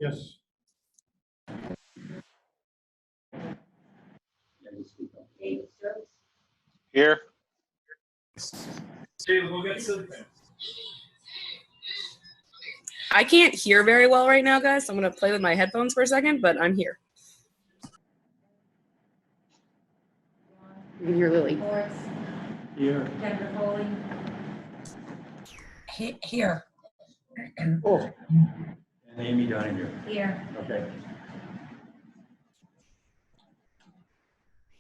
Yes. Here. I can't hear very well right now, guys. So I'm going to play with my headphones for a second, but I'm here. You can hear Lily. Morris, Here. Kendra Foley. Here. Oh. And Amy Donahue. Here. Okay.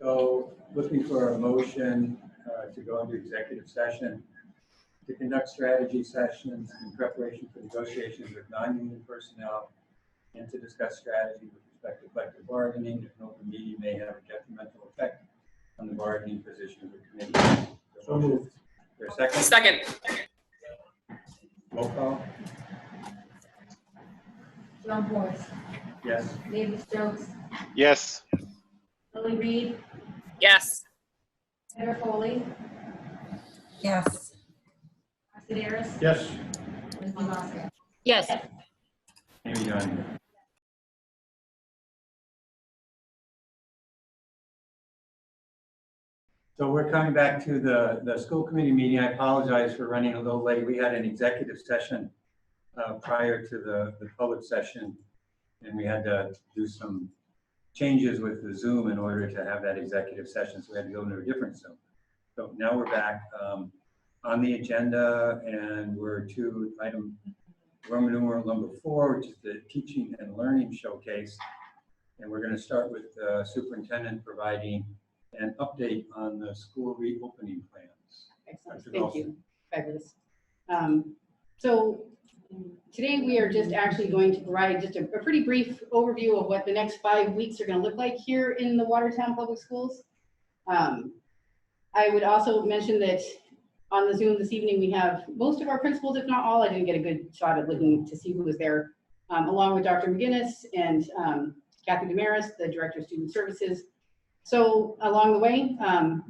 So looking for a motion to go into executive session to conduct strategy sessions in preparation for negotiations with non-union personnel and to discuss strategy with respect to collective bargaining. If an open meeting may have a detrimental effect on the bargaining position of the committee. So moved. There a second? Second. Roll call? John Morris, Yes. David Stokes, Yes. Lily Reed, Yes. Kendra Foley, Yes. Sedaris, Yes. Lindsay Mosker. Yes. Amy Donahue. So we're coming back to the school committee meeting. I apologize for running a little late. We had an executive session prior to the public session, and we had to do some changes with the Zoom in order to have that executive session, so we had to go into a different Zoom. So now we're back on the agenda, and we're to item Roman numeral number 4, which is the teaching and learning showcase. And we're going to start with the superintendent providing an update on the school reopening plans. Excellent, Dr. thank Nelson. you, fabulous. So today we are just actually going to provide just a pretty brief overview of what the next 5 weeks are going to look like here in the Watertown Public Schools. I would also mention that on the Zoom this evening, we have most of our principals, if not all. I didn't get a good shot at looking to see who was there, along with Dr. McGinnis and Kathy Damaris, the Director of Student Services. So along the way,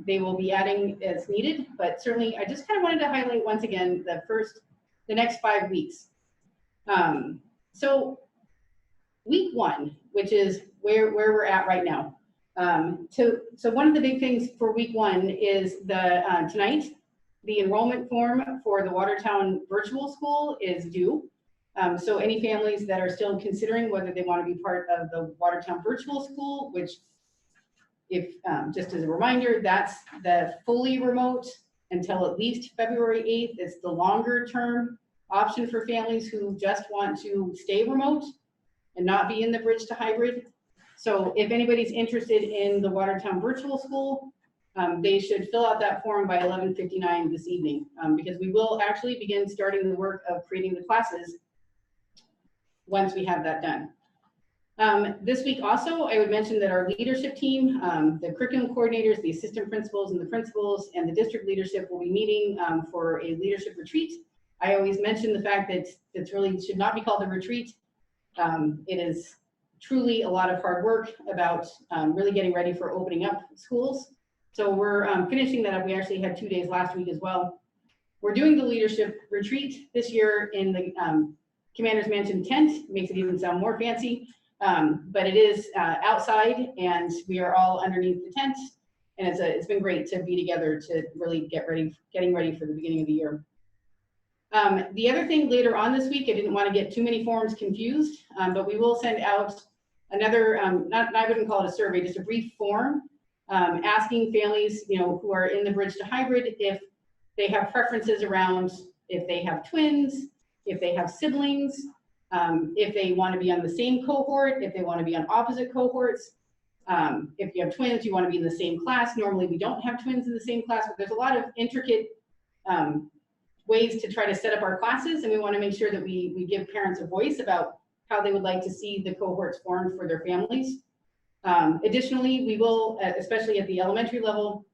they will be adding as needed, but certainly I just kind of wanted to highlight once again the next 5 weeks. So week 1, which is where we're at right now. So one of the big things for week 1 is tonight, the enrollment form for the Watertown virtual school is due. So any families that are still considering whether they want to be part of the Watertown virtual school, which if just as a reminder, that's the fully remote until at least February 8th. It's the longer term option for families who just want to stay remote and not be in the bridge to hybrid. So if anybody's interested in the Watertown virtual school, they should fill out that form by 11:59 this evening, because we will actually begin starting the work of creating the classes once we have that done. This week also, I would mention that our leadership team, the curriculum coordinators, the assistant principals and the principals and the district leadership will be meeting for a leadership retreat. I always mention the fact that it really should not be called a retreat. It is truly a lot of hard work about really getting ready for opening up schools. So we're finishing that up. We actually had 2 days last week as well. We're doing the leadership retreat this year in the Commander's Mansion tent. It makes it even sound more fancy. But it is outside, and we are all underneath the tent, and it's been great to be together to really getting ready for the beginning of the year. The other thing later on this week, I didn't want to get too many forms confused, but we will send out another, I wouldn't call it a survey, just a brief form asking families, who are in the bridge to hybrid if they have preferences around if they have twins, if they have siblings, if they want to be on the same cohort, if they want to be on opposite cohorts. If you have twins, you want to be in the same class. Normally we don't have twins in the same class, but there's a lot of intricate ways to try to set up our classes, and we want to make sure that we give parents a voice about how they would like to see the cohorts formed for their families. Additionally, we will, especially at the elementary level,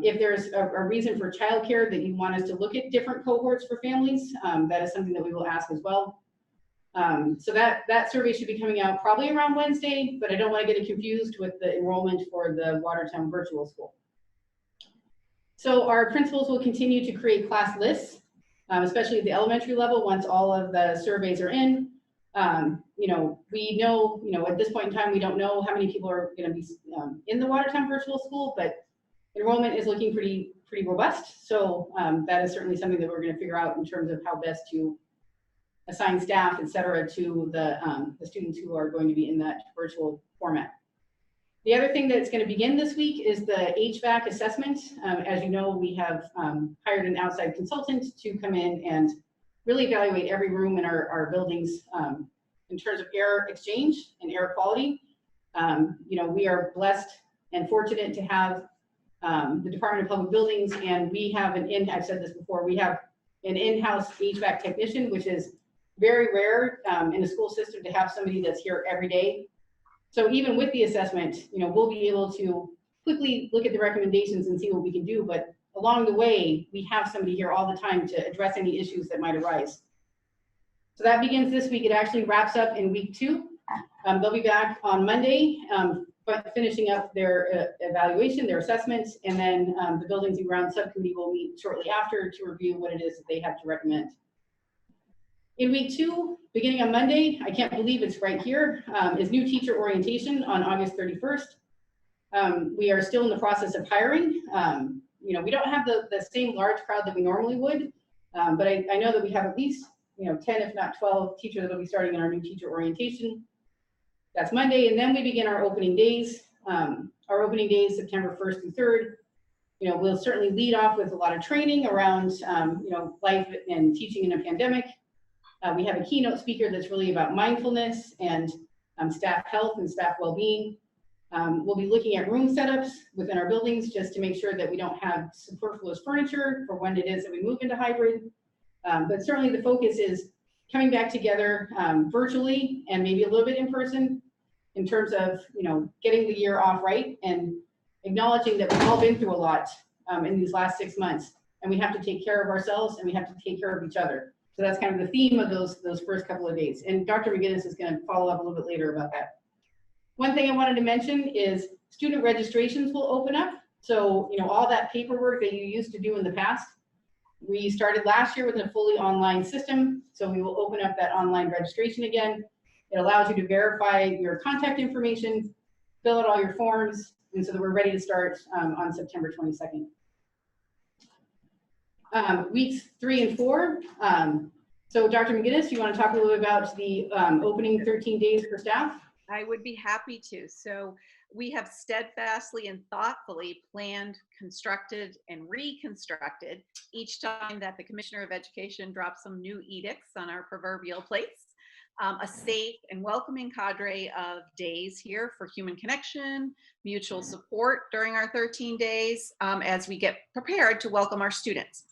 if there's a reason for childcare that you want us to look at different cohorts for families, that is something that we will ask as well. So that survey should be coming out probably around Wednesday, but I don't want to get it confused with the enrollment for the Watertown virtual school. So our principals will continue to create class lists, especially at the elementary level once all of the surveys are in. we know, at this point in time, we don't know how many people are going to be in the Watertown Virtual School, but enrollment is looking pretty robust. So that is certainly something that we're going to figure out in terms of how best to assign staff, et cetera, to the students who are going to be in that virtual format. The other thing that's going to begin this week is the HVAC assessment. As you know, we have hired an outside consultant to come in and really evaluate every room in our buildings in terms of air exchange and air quality. We are blessed and fortunate to have the Department of Public Buildings, and we have I've said this before, we have an in-house HVAC technician, which is very rare in a school system to have somebody that's here every day. So even with the assessment, we'll be able to quickly look at the recommendations and see what we can do. But along the way, we have somebody here all the time to address any issues that might arise. So that begins this week. It actually wraps up in week 2. They'll be back on Monday, but finishing up their evaluation, their assessments, and then the Buildings and Grounds Subcommittee will meet shortly after to review what it is that they have to recommend. In week 2, beginning on Monday, I can't believe it's right here, is new teacher orientation on August 31st. We are still in the process of hiring. We don't have the same large crowd that we normally would, but I know that we have at least 10, if not 12 teachers that will be starting in our new teacher orientation. That's Monday, and then we begin our opening days. Our opening days, September 1st through 3rd. We'll certainly lead off with a lot of training around, life and teaching in a pandemic. We have a keynote speaker that's really about mindfulness and staff health and staff well-being. We'll be looking at room setups within our buildings just to make sure that we don't have superfluous furniture for when it is that we move into hybrid. But certainly the focus is coming back together virtually and maybe a little bit in person in terms of, getting the year off right and acknowledging that we've all been through a lot in these last 6 months, and we have to take care of ourselves and we have to take care of each other. So that's kind of the theme of those first couple of days. And Dr. McGinnis is going to follow up a little bit later about that. One thing I wanted to mention is student registrations will open up. So, all that paperwork that you used to do in the past, we started last year with a fully online system. So we will open up that online registration again. It allows you to verify your contact information, fill out all your forms, and so that we're ready to start on September 22nd. Weeks 3 and 4. So Dr. McGinnis, you want to talk a little bit about the opening 13 days for staff? I would be happy to. So we have steadfastly and thoughtfully planned, constructed, and reconstructed each time that the Commissioner of Education drops some new edicts on our proverbial plates. A safe and welcoming cadre of days here for human connection, mutual support during our 13 days as we get prepared to welcome our students.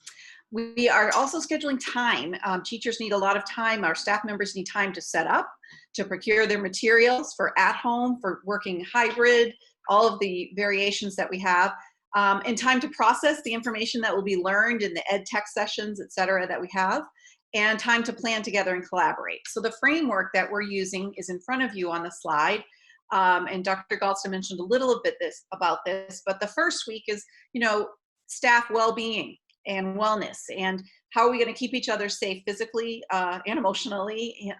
We are also scheduling time. Teachers need a lot of time. Our staff members need time to set up, to procure their materials for at home, for working hybrid, all of the variations that we have, and time to process the information that will be learned in the ed tech sessions, et cetera, that we have, and time to plan together and collaborate. So the framework that we're using is in front of you on the slide. And Dr. Galston mentioned a little bit about this, but the first week is, staff well-being and wellness, and how are we going to keep each other safe physically and emotionally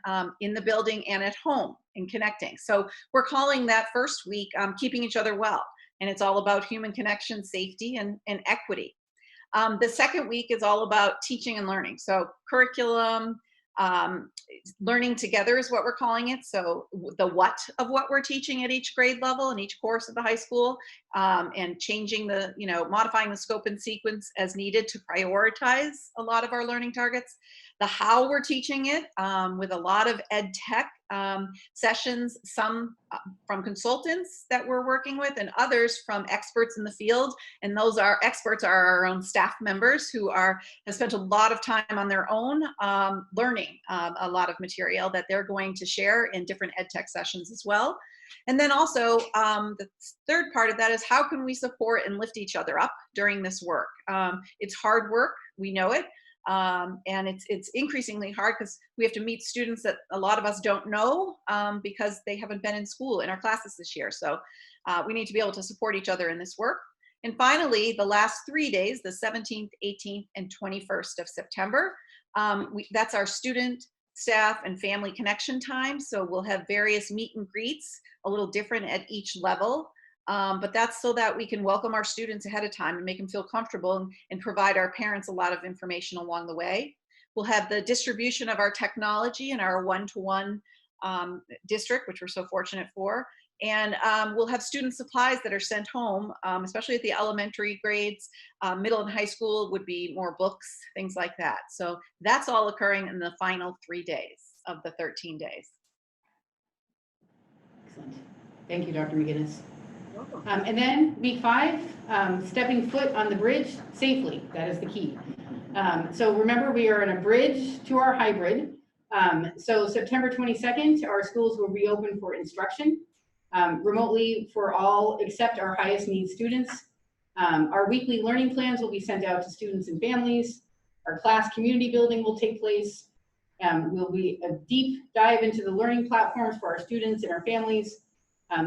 in the building and at home and connecting. So we're calling that first week keeping each other well, and it's all about human connection, safety, and equity. The second week is all about teaching and learning. So curriculum, learning together is what we're calling it. So the what of what we're teaching at each grade level and each course of the high school, and changing the, modifying the scope and sequence as needed to prioritize a lot of our learning targets. The how we're teaching it with a lot of ed tech sessions, some from consultants that we're working with and others from experts in the field. And those experts are our own staff members who have spent a lot of time on their own learning a lot of material that they're going to share in different ed tech sessions as well. And then also the third part of that is how can we support and lift each other up during this work? It's hard work, we know it. And it's increasingly hard because we have to meet students that a lot of us don't know because they haven't been in school in our classes this year. So we need to be able to support each other in this work. And finally, the last 3 days, the 17th, 18th, and 21st of September, that's our student staff and family connection time. So we'll have various meet and greets, a little different at each level. But that's so that we can welcome our students ahead of time and make them feel comfortable and provide our parents a lot of information along the way. We'll have the distribution of our technology in our one-to-one district, which we're so fortunate for. And we'll have student supplies that are sent home, especially at the elementary grades. Middle and high school would be more books, things like that. So that's all occurring in the final 3 days of the 13 days. Excellent. Thank you, Dr. McGinnis. And then week 5, stepping foot on the bridge safely. That is the key. So remember, we are in a bridge to our hybrid. So September 22nd, our schools will reopen for instruction remotely for all except our highest need students. Our weekly learning plans will be sent out to students and families. Our class community building will take place. Will be a deep dive into the learning platforms for our students and our families.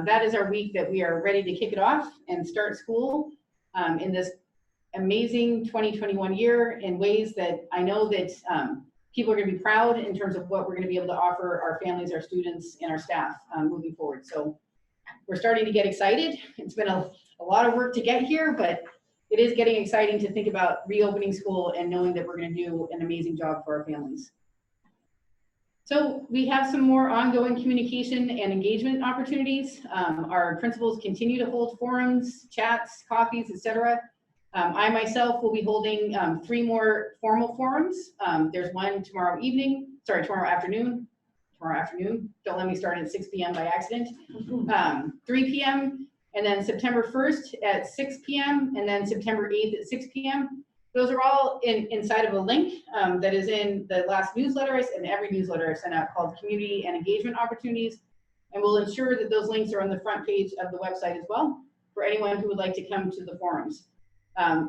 That is our week that we are ready to kick it off and start school in this amazing 2021 year in ways that I know that people are going to be proud in terms of what we're going to be able to offer our families, our students, and our staff moving forward. So we're starting to get excited. It's been a lot of work to get here, but it is getting exciting to think about reopening school and knowing that we're going to do an amazing job for our families. So we have some more ongoing communication and engagement opportunities. Our principals continue to hold forums, chats, coffees, etc. I myself will be holding 3 more formal forums. There's one tomorrow afternoon. Don't let me start at 6 p.m. by accident. 3 p.m. and then September 1st at 6 p.m. and then September 8th at 6 p.m. Those are all inside of a link that is in the last newsletter and every newsletter I sent out called Community and Engagement Opportunities. And we'll ensure that those links are on the front page of the website as well for anyone who would like to come to the forums.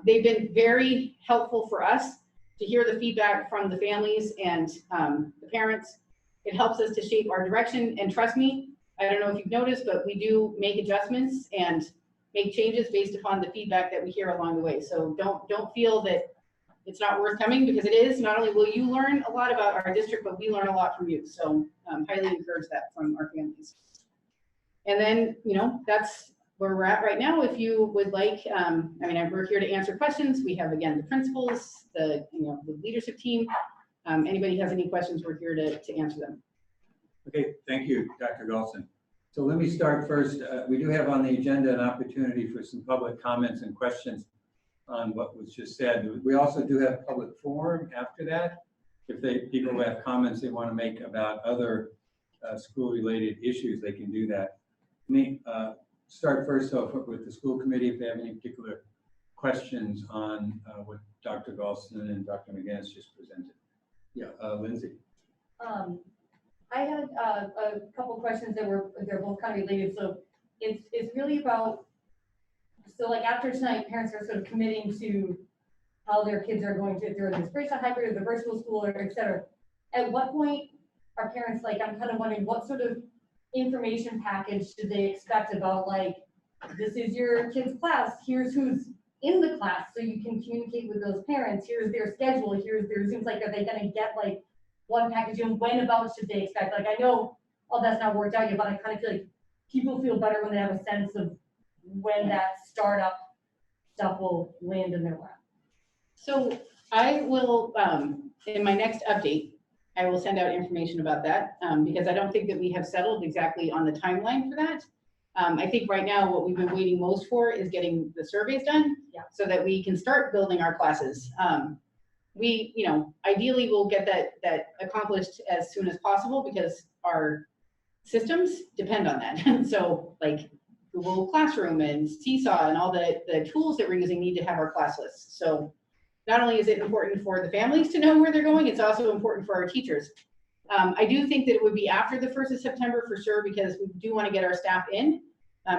They've been very helpful for us to hear the feedback from the families and the parents. It helps us to shape our direction, and trust me, I don't know if you've noticed, but we do make adjustments and make changes based upon the feedback that we hear along the way. So don't feel that it's not worth coming, because it is. Not only will you learn a lot about our district, but we learn a lot from you. So highly encourage that from our families. And then, that's where we're at right now. If you would like, we're here to answer questions. We have, again, the principals, the leadership team. Anybody has any questions, we're here to answer them. Okay, thank you, Dr. Golson. So let me start first. We do have on the agenda an opportunity for some public comments and questions on what was just said. We also do have public forum after that. If people have comments they want to make about other school-related issues, they can do that. Let me start first off with the school committee if they have any particular questions on what Dr. Golson and Dr. McGinnis just presented. Yeah, Lindsay. I had a couple questions they're both kind of related. So it's really about, so like after tonight, parents are sort of committing to how their kids are going to, if they're in this bridge hybrid or the virtual school or et cetera. At what point are parents like, I'm kind of wondering what sort of information package should they expect about, like, this is your kid's class, here's who's in the class so you can communicate with those parents, here's their schedule, here's their Zooms, like, are they going to get like one package, and when about should they expect? Like, I know all that's not worked out yet, but I kind of feel like people feel better when they have a sense of when that startup stuff will land in their lap. So I will, in my next update, I will send out information about that because I don't think that we have settled exactly on the timeline for that. I think right now what we've been waiting most for is getting the surveys done, so that we can start building our classes. We, ideally we'll get that accomplished as soon as possible because our systems depend on that. So like Google Classroom and Seesaw and all the tools that we're using need to have our class lists. So not only is it important for the families to know where they're going, it's also important for our teachers. I do think that it would be after the 1st of September for sure, because we do want to get our staff in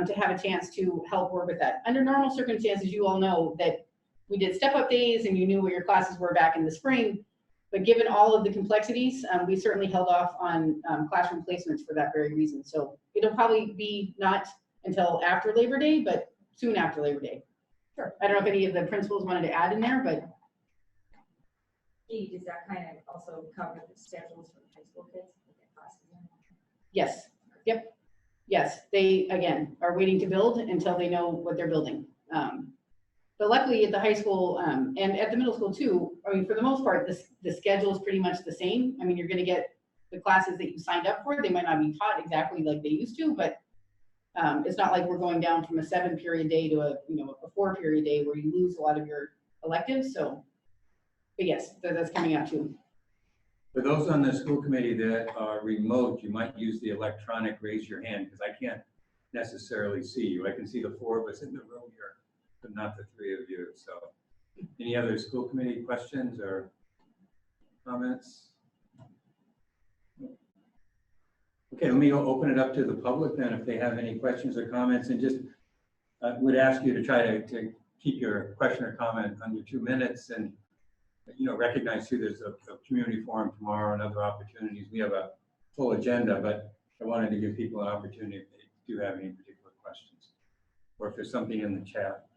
to have a chance to help work with that. Under normal circumstances, you all know that we did step-up days and you knew what your classes were back in the spring. But given all of the complexities, we certainly held off on classroom placements for that very reason. So it'll probably be not until after Labor Day, but soon after Labor Day. Sure. I don't know if any of the principals wanted to add in there, but. Does that kind of also cover the schedules for the high school kids? They get classes in? Yes, yep. Yes, they, again, are waiting to build until they know what they're building. But luckily at the high school and at the middle school too, I mean, for the most part, the schedule is pretty much the same. I mean, you're gonna get the classes that you signed up for. They might not be taught exactly like they used to, but it's not like we're going down from a 7-period day to a 4-period day where you lose a lot of your electives. So, but yes, that's coming out too. For those on the school committee that are remote, you might use the electronic raise your hand, because I can't necessarily see you. I can see the 4 of us in the room here, but not the 3 of you. So any other school committee questions or comments? Okay, let me open it up to the public then, if they have any questions or comments, and just would ask you to try to keep your question or comment under 2 minutes, and recognize too, there's a community forum tomorrow and other opportunities. We have a full agenda, but I wanted to give people an opportunity if they do have any particular questions, or if there's something in the chat.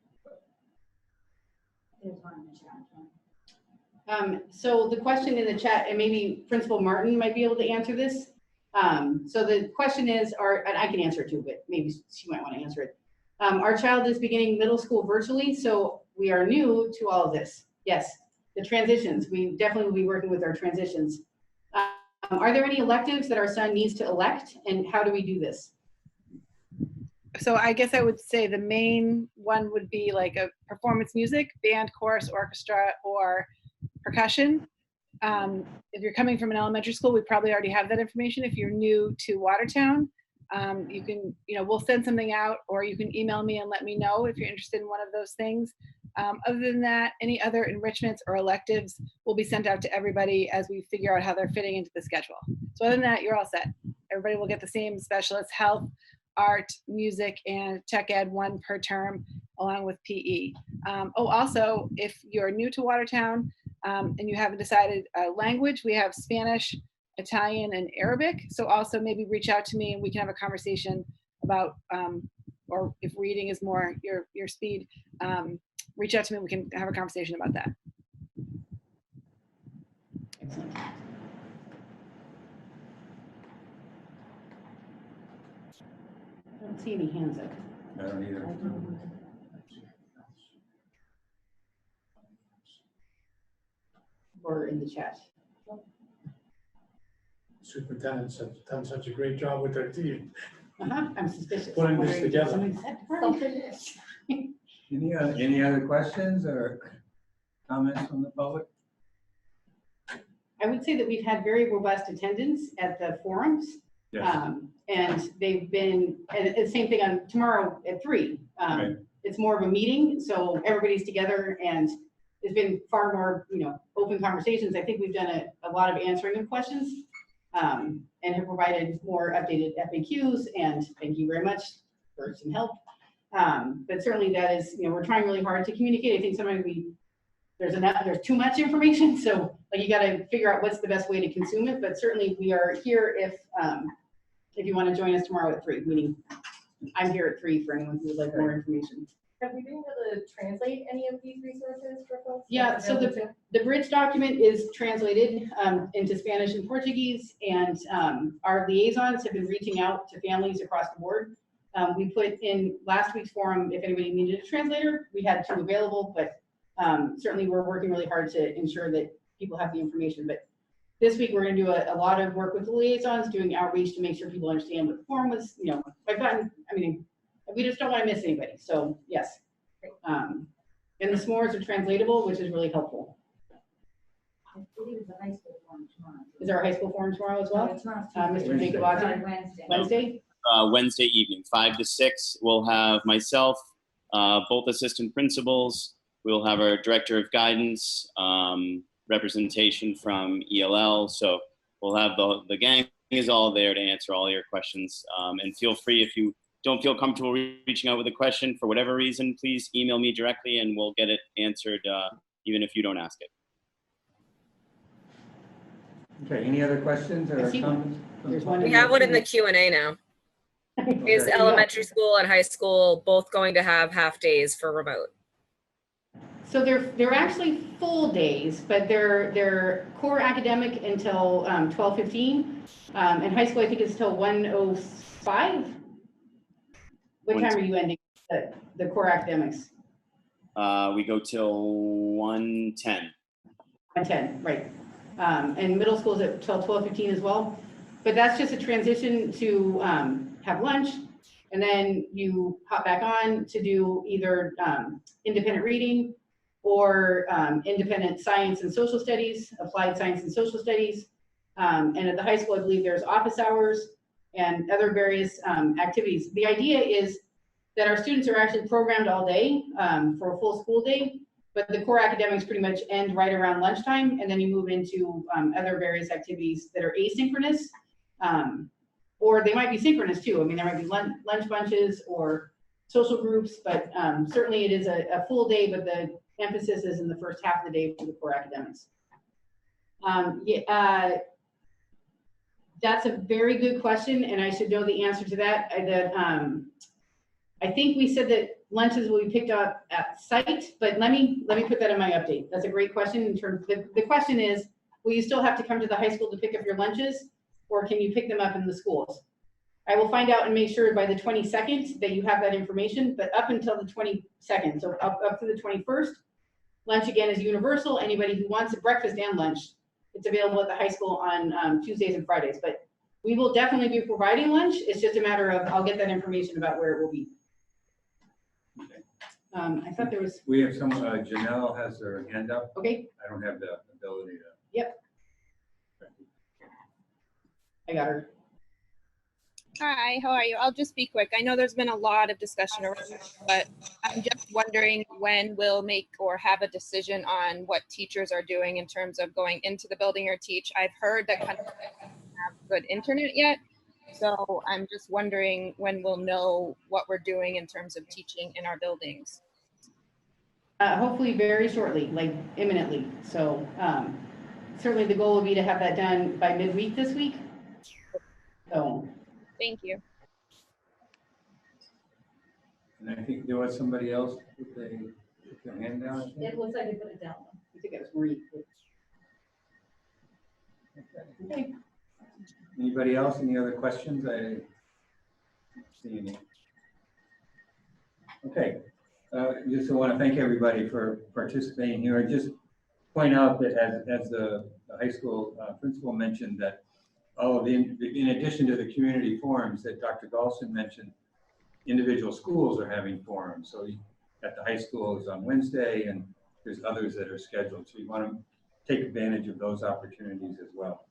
There's one in the chat. So the question in the chat, and maybe Principal Martin might be able to answer this. So the question is, and I can answer it too, but maybe she might want to answer it. Our child is beginning middle school virtually, so we are new to all of this. Yes, the transitions, we definitely will be working with our transitions. Are there any electives that our son needs to elect, and how do we do this? So I guess I would say the main one would be like a performance music, band, chorus, orchestra, or percussion. If you're coming from an elementary school, we probably already have that information. If you're new to Watertown, you can, we'll send something out, or you can email me and let me know if you're interested in one of those things. Other than that, any other enrichments or electives will be sent out to everybody as we figure out how they're fitting into the schedule. So other than that, you're all set. Everybody will get the same specialists: health, art, music, and tech ed, 1 per term, along with PE. Also, if you're new to Watertown and you haven't decided language, we have Spanish, Italian, and Arabic. So also maybe reach out to me and we can have a conversation about, or if reading is more your speed, reach out to me and we can have a conversation about that. Excellent. I don't see any hands up. I don't either. Or in the chat. Superintendents have done such a great job with their team. I'm suspicious. Putting this together. Any other questions or comments from the public? I would say that we've had very robust attendance at the forums. Yes. And they've been, and it's the same thing on tomorrow at 3. Right. It's more of a meeting, so everybody's together, and it's been far more, open conversations. I think we've done a lot of answering of questions and have provided more updated FAQs, and thank you very much for some help. But certainly that is, we're trying really hard to communicate. I think sometimes there's too much information, so like you got to figure out what's the best way to consume it. But certainly we are here if you want to join us tomorrow at 3, meaning I'm here at 3 for anyone who would like more information. Have we been able to translate any of these resources for folks? Yeah, so the bridge document is translated into Spanish and Portuguese, and our liaisons have been reaching out to families across the board. We put in last week's forum, if anybody needed a translator, we had 2 available, but certainly we're working really hard to ensure that people have the information. But this week we're going to do a lot of work with the liaisons, doing outreach to make sure people understand what the forum was. We just don't want to miss anybody. So yes. And the s'mores are translatable, which is really helpful. I believe it's a high school forum tomorrow. Is there a high school forum tomorrow as well? Mr. Jacob Ogden? Wednesday? Wednesday evening, 5 to 6. We'll have myself, both assistant principals. We'll have our director of guidance, representation from ELL. So we'll have the gang is all there to answer all your questions. And feel free, if you don't feel comfortable reaching out with a question for whatever reason, please email me directly and we'll get it answered even if you don't ask it. Okay, any other questions or comments? There's one. We have one in the Q&A now. Is elementary school and high school both going to have half days for remote? So they're actually full days, but they're core academic until 12:15. And high school, I think, is till 1:05. What time are you ending the core academics? We go till 1:10. 1:10, right. And middle school is at till 12:15 as well. But that's just a transition to have lunch, and then you hop back on to do either independent reading or independent science and social studies, applied science and social studies. And at the high school, I believe there's office hours and other various activities. The idea is that our students are actually programmed all day for a full school day, but the core academics pretty much end right around lunchtime, and then you move into other various activities that are asynchronous, or they might be synchronous too. I mean, there might be lunch bunches or social groups, but certainly it is a full day, but the emphasis is in the first half of the day for the core academics. That's a very good question, and I should know the answer to that. I think we said that lunches will be picked up at site, but let me put that in my update. That's a great question. In terms, the question is, will you still have to come to the high school to pick up your lunches, or can you pick them up in the schools? I will find out and make sure by the 22nd that you have that information, but up until the 22nd, so up to the 21st, lunch again is universal. Anybody who wants a breakfast and lunch, it's available at the high school on Tuesdays and Fridays, but we will definitely be providing lunch. It's just a matter of, I'll get that information about where it will be. Okay. I thought there was, We have some, Janelle has her hand up. okay, I don't have the ability to. yep, I got her. Hi, how are you? I'll just be quick. I know there's been a lot of discussion around this, but I'm just wondering when we'll make or have a decision on what teachers are doing in terms of going into the building or teach. I've heard that kind of have good internet yet, so I'm just wondering when we'll know what we're doing in terms of teaching in our buildings. Hopefully very shortly, like imminently. So certainly the goal will be to have that done by midweek this week. So. Thank you. And I think there was somebody else with their hand down. I think. It looks like they put it down. I think it was Marie. Okay. Anybody else? Any other questions? I don't see any. Okay. Just want to thank everybody for participating here. And just point out that as the high school principal mentioned, that all of in addition to the community forums that Dr. Galson mentioned, individual schools are having forums. So at the high school is on Wednesday, and there's others that are scheduled. So you want to take advantage of those opportunities as well.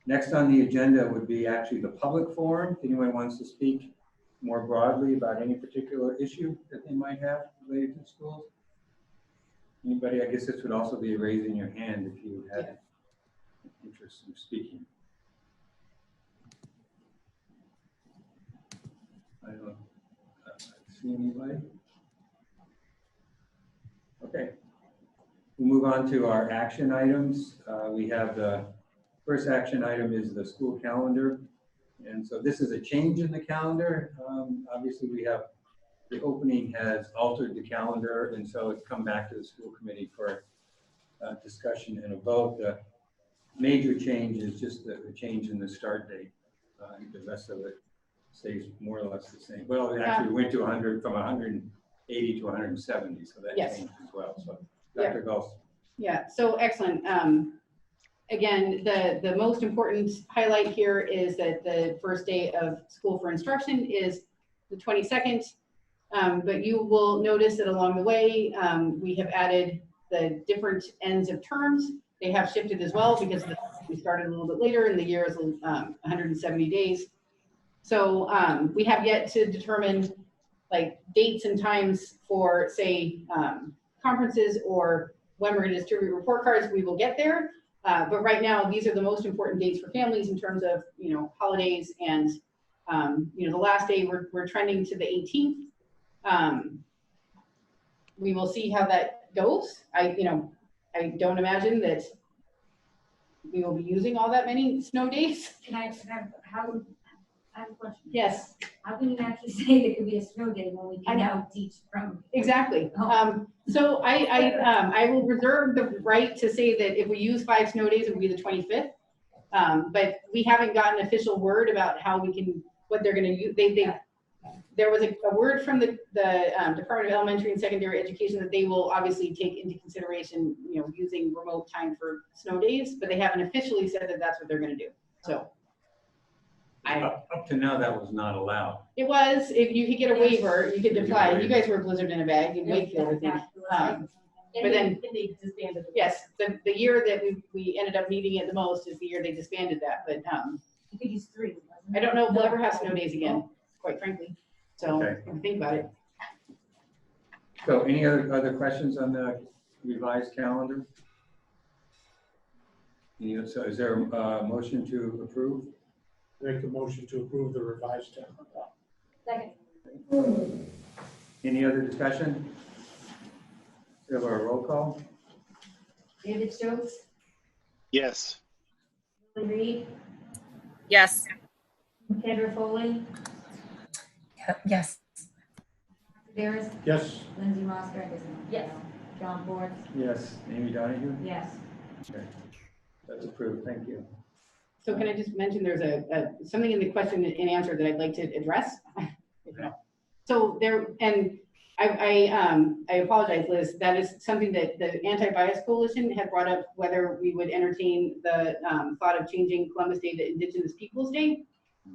Next on the agenda would be actually the public forum. If anyone wants to speak more broadly about any particular issue that they might have related to schools. Anybody? I guess this would also be raising your hand if you had interest in speaking. I don't see anybody. Okay. We'll move on to our action items. We have the first action item is the school calendar. And so this is a change in the calendar. Obviously we have, the opening has altered the calendar, and so it's come back to the school committee for discussion and a vote. The major change is just the change in the start date. The rest of it stays more or less the same. Well, it actually went to 100, from 180 to 170, so that changed as well. So Dr. Gulf. Yeah, so excellent. Again, the most important highlight here is that the first day of school for instruction is the 22nd. But you will notice that along the way, we have added the different ends of terms. They have shifted as well because we started a little bit later and the year is 170 days. So we have yet to determine like dates and times for, say, conferences or when we're going to distribute report cards. We will get there. But right now, these are the most important dates for families in terms of, you know, holidays. And, you know, the last day we're trending to the 18th. We will see how that goes. I don't imagine that we will be using all that many snow days. I have a question. Yes, How can you actually say there could be a snow day when we I can know. now teach from? exactly. Oh. So I will reserve the right to say that if we use 5 snow days, it will be the 25th. But we haven't gotten official word about how we can, what they're gonna use. There was a word from the Department of Elementary and Secondary Education that they will obviously take into consideration, you know, using remote time for snow days, but they haven't officially said that that's what they're gonna do. So Up to now, that was not allowed. it was, if you could get a waiver, you could apply. You guys were Blizzard in a bag in Wakefield, I think. But then, they disbanded. yes, the year that we ended up needing it the most is the year they disbanded that, but, You could use 3. I don't know if we'll ever have snow days again, quite frankly. So, Okay. if you think about it. So any other questions on the revised calendar? So is there a motion to approve? Make a motion to approve the revised calendar. Second. Any other discussion? We have our roll call? David Stokes, Yes. Lily Reed, Yes. Kendra Foley, Yes. Barris, Yes, Lindsay Mosker, yes. John Ford, Yes. Amy Donahue? yes. Okay. That's approved. Thank you. So can I just mention, there's something in the question and answer that I'd like to address? So there, and I apologize, Liz, that is something that the Anti-Bias Coalition had brought up, whether we would entertain the thought of changing Columbus Day to Indigenous Peoples Day.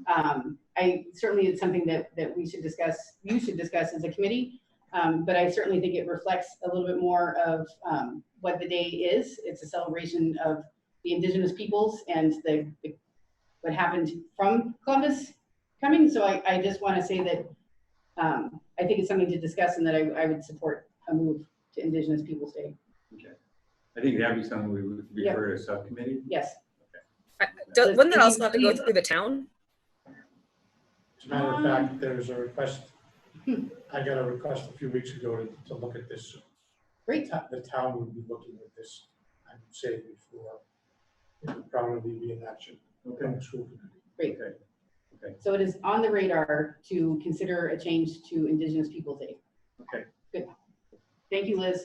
I certainly, it's something that we should discuss, you should discuss as a committee, but I certainly think it reflects a little bit more of what the day is. It's a celebration of the Indigenous peoples and what happened from Columbus coming. So I just want to say that I think it's something to discuss and that I would support a move to Indigenous Peoples Day. Okay. I think that'd be something we would refer to a subcommittee. Yes. Wouldn't that also have to go through the town? as a matter of fact, there's a request, I got a request a few weeks ago to look at this. Great. The town would be looking at this, I would say, before it would probably be in action from the school committee. Great. Okay. Okay. So it is on the radar to consider a change to Indigenous Peoples Day. Okay. Good. Thank you, Liz.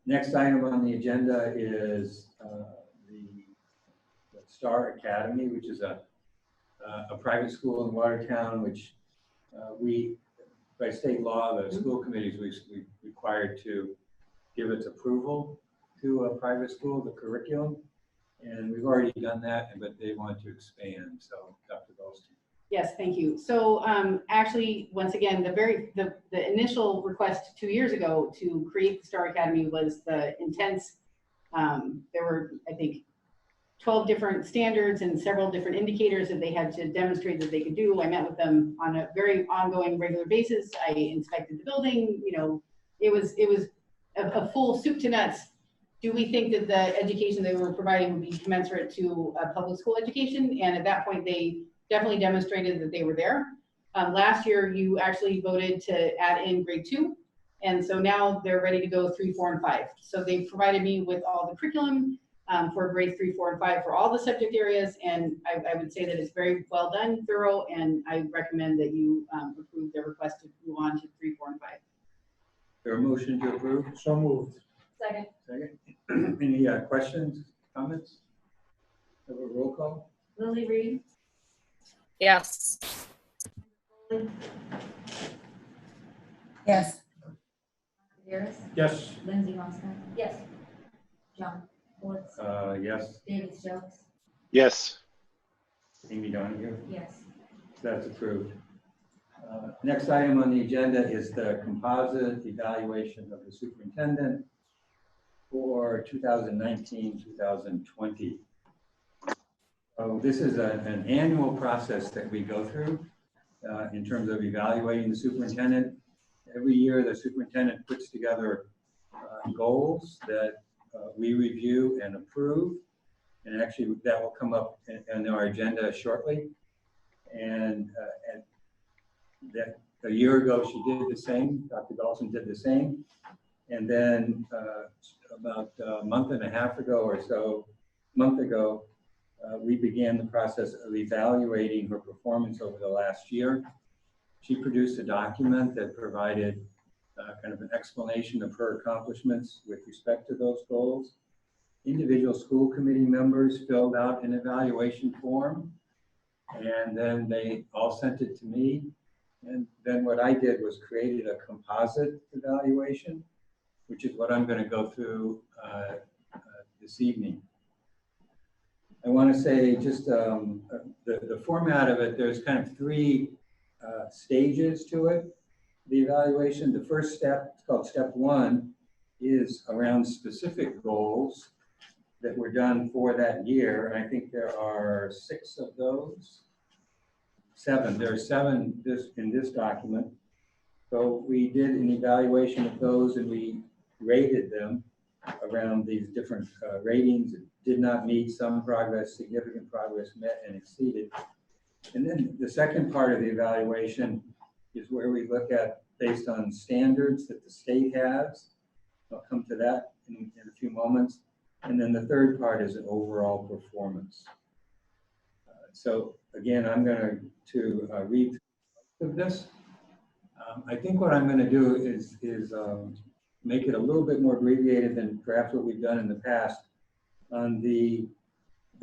Next item on the agenda is the Star Academy, which is a private school in Watertown, which by state law, the school committees, we required to give its approval to a private school, the curriculum. And we've already done that, but they want to expand. So Dr. Goldstein. Yes, thank you. So actually, once again, the initial request 2 years ago to create the Star Academy was the intense, there were, I think, 12 different standards and several different indicators that they had to demonstrate that they could do. I met with them on a very ongoing, regular basis. I inspected the building. You know, it was a full soup to nuts. Do we think that the education they were providing would be commensurate to a public school education? And at that point, they definitely demonstrated that they were there. Last year, you actually voted to add in grade 2. And so now they're ready to go 3, 4, and 5. So they provided me with all the curriculum for grades 3, 4, and 5 for all the subject areas. And I would say that it's very well done, thorough, and I recommend that you approve their request to move on to 3, 4, and 5. There a motion to approve? So moved. Second. Second. Any questions, comments? Have a roll call? Lily Reed, Yes. Yes. Barris, Yes, Lindsay Mosker, yes. John Ford, Yes. David Stokes, Yes. Amy Donahue? yes. That's approved. Next item on the agenda is the composite evaluation of the superintendent for 2019, 2020. So this is an annual process that we go through in terms of evaluating the superintendent. Every year, the superintendent puts together goals that we review and approve. And actually, that will come up in our agenda shortly. And that a year ago, she did the same. Dr. Dawson did the same. And then about a month and a half ago or so, month ago, we began the process of evaluating her performance over the last year. She produced a document that provided kind of an explanation of her accomplishments with respect to those goals. Individual school committee members filled out an evaluation form, and then they all sent it to me. And then what I did was created a composite evaluation, which is what I'm going to go through this evening. I want to say just the format of it, there's kind of three stages to it. The evaluation, the first step, it's called step one, is around specific goals that were done for that year. And I think there are 6 of those. 7, there are 7 in this document. So we did an evaluation of those and we rated them around these different ratings. It did not meet, some progress, significant progress, met and exceeded. And then the second part of the evaluation is where we look at based on standards that the state has. I'll come to that in a few moments. And then the third part is an overall performance. So again, I'm going to read through this. I think what I'm going to do is make it a little bit more abbreviated than perhaps what we've done in the past. On the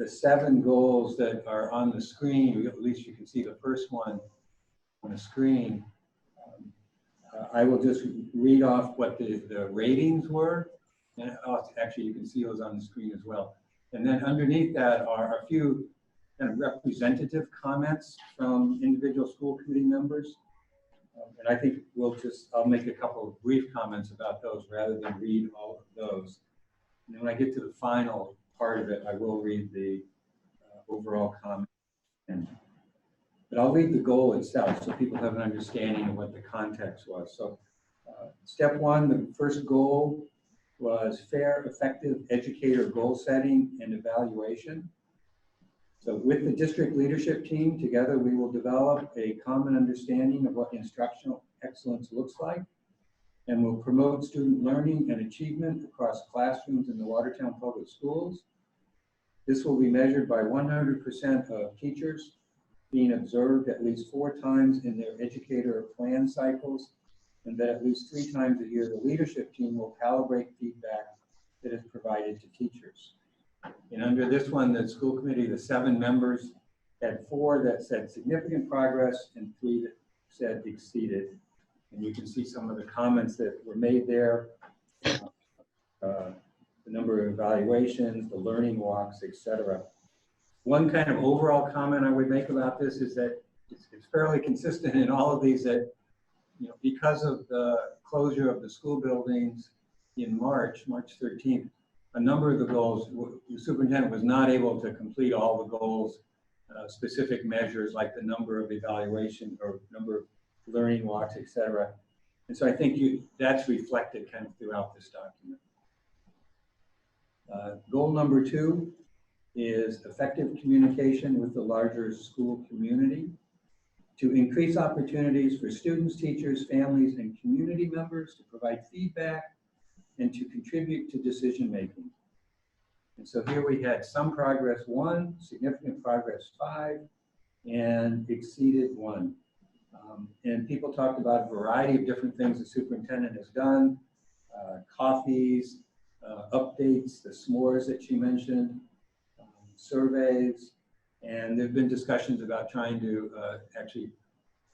7 goals that are on the screen, at least you can see the first one on the screen. I will just read off what the ratings were. And actually, you can see those on the screen as well. And then underneath that are a few kind of representative comments from individual school committee members. And I think I'll make a couple of brief comments about those rather than read all of those. And then when I get to the final part of it, I will read the overall comment. But I'll read the goal itself so people have an understanding of what the context was. So step 1, the first goal was fair, effective educator goal setting and evaluation. So with the district leadership team, together we will develop a common understanding of what instructional excellence looks like, and will promote student learning and achievement across classrooms in the Watertown Public Schools. This will be measured by 100% of teachers being observed at least 4 times in their educator plan cycles, and that at least 3 times a year, the leadership team will calibrate feedback that is provided to teachers. And under this one, the school committee, the 7 members had 4 that said significant progress and 3 that said exceeded. And you can see some of the comments that were made there, the number of evaluations, the learning walks, etc. One kind of overall comment I would make about this is that it's fairly consistent in all of these that, because of the closure of the school buildings in March 13th, a number of the goals, the superintendent was not able to complete all the goals, specific measures like the number of evaluation or number of learning walks, etc. And so I think that's reflected kind of throughout this document. Goal number 2 is effective communication with the larger school community to increase opportunities for students, teachers, families, and community members to provide feedback and to contribute to decision making. And so here we had some progress 1, significant progress 5, and exceeded 1. And people talked about a variety of different things the superintendent has done, coffees, updates, the s'mores that she mentioned, surveys, and there have been discussions about trying to actually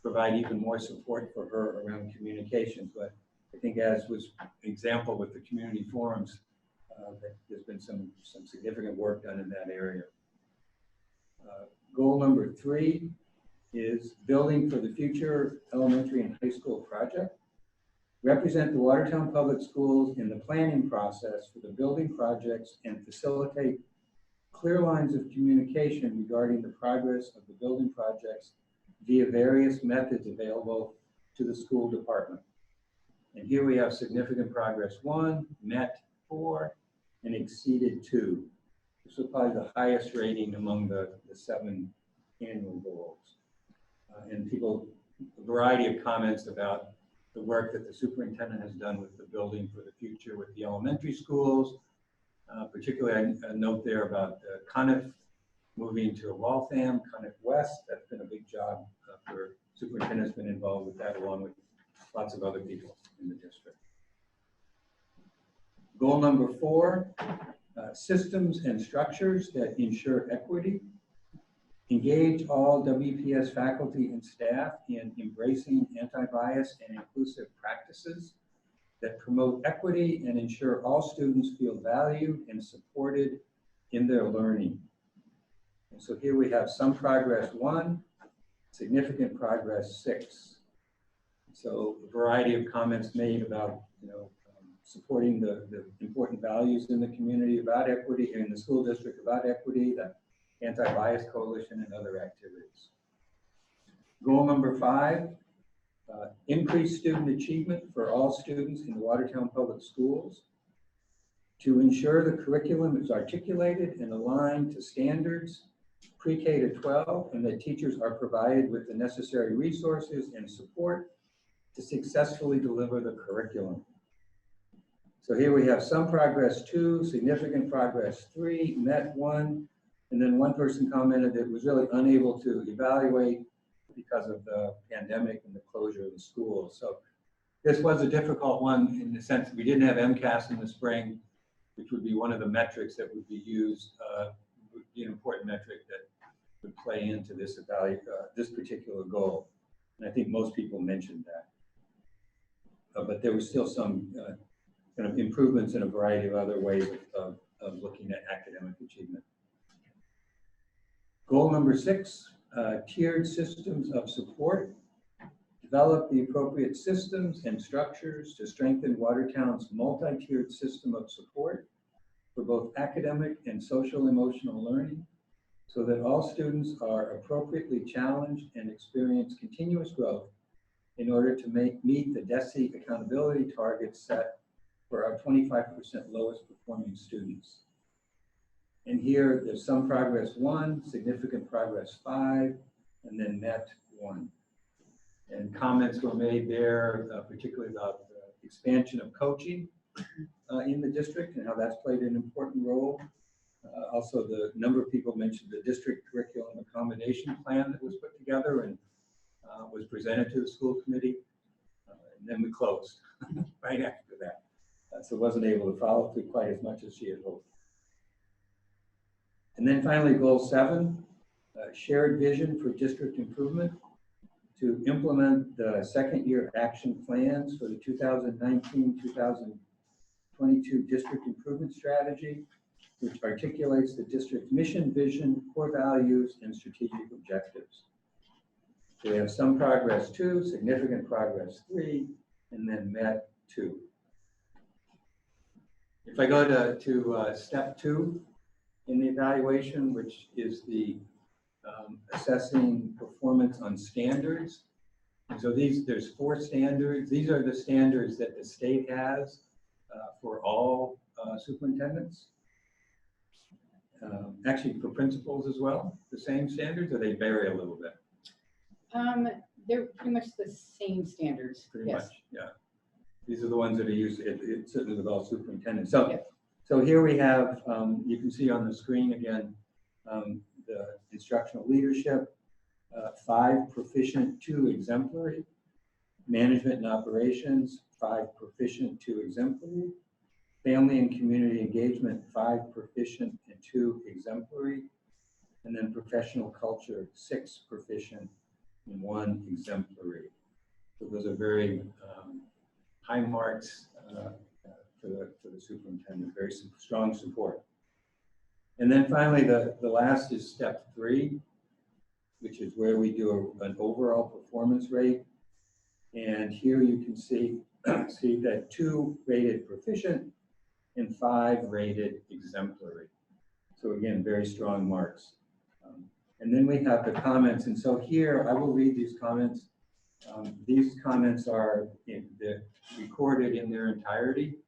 provide even more support for her around communications. But I think, as was an example with the community forums, there's been some significant work done in that area. Goal number 3 is building for the future elementary and high school project. Represent the Watertown Public Schools in the planning process for the building projects and facilitate clear lines of communication regarding the progress of the building projects via various methods available to the school department. And here we have significant progress 1, met 4, and exceeded 2. This was probably the highest rating among the 7 annual goals. And a variety of comments about the work that the superintendent has done with the building for the future with the elementary schools. Particularly, I note there about the Conniff moving to Waltham, Conic West. That's been a big job for superintendent's been involved with that, along with lots of other people in the district. Goal number 4, systems and structures that ensure equity. Engage all WPS faculty and staff in embracing anti-bias and inclusive practices that promote equity and ensure all students feel valued and supported in their learning. And so here we have some progress 1, significant progress 6. So a variety of comments made about, supporting the important values in the community about equity, in the school district about equity, the Anti-Bias Coalition, and other activities. Goal number 5, increase student achievement for all students in Watertown Public Schools. To ensure the curriculum is articulated and aligned to standards pre-K to 12, and that teachers are provided with the necessary resources and support to successfully deliver the curriculum. So here we have some progress 2, significant progress 3, met 1, and then one person commented that was really unable to evaluate because of the pandemic and the closure of the schools. So this was a difficult one in the sense that we didn't have MCAS in the spring, which would be one of the metrics that would be used, would be an important metric that would play into this this particular goal. And I think most people mentioned that. But there was still some kind of improvements in a variety of other ways of looking at academic achievement. Goal number 6, tiered systems of support. Develop the appropriate systems and structures to strengthen Watertown's multi-tiered system of support for both academic and social emotional learning, so that all students are appropriately challenged and experience continuous growth in order to meet the DESE accountability targets set for our 25% lowest performing students. And here there's some progress 1, significant progress 5, and then met 1. And comments were made there, particularly about the expansion of coaching in the district and how that's played an important role. Also, the number of people mentioned the district curriculum accommodation plan that was put together and was presented to the school committee. And then we closed right after that. So wasn't able to follow through quite as much as she had hoped. And then finally, goal 7, shared vision for district improvement, to implement the second year action plans for the 2019-2022 district improvement strategy, which articulates the district's mission, vision, core values, and strategic objectives. So we have some progress 2, significant progress 3, and then met 2. If I go to step 2 in the evaluation, which is the assessing performance on standards. And so there's 4 standards. These are the standards that the state has for all superintendents. Actually for principals as well, the same standards, or they vary a little bit? They're pretty much the same standards. Pretty much, yeah. These are the ones that are used, certainly with all superintendents. So, so here we have, you can see on the screen again, the instructional leadership, 5 proficient, 2 exemplary, management and operations, 5 proficient, 2 exemplary, family and community engagement, 5 proficient and 2 exemplary, and then professional culture, 6 proficient and 1 exemplary. So those are very high marks for the superintendent, very strong support. And then finally, the last is step 3, which is where we do an overall performance rate. And here you can see that 2 rated proficient and 5 rated exemplary. So again, very strong marks. And then we have the comments. And so here, I will read these comments. These comments are recorded in their entirety.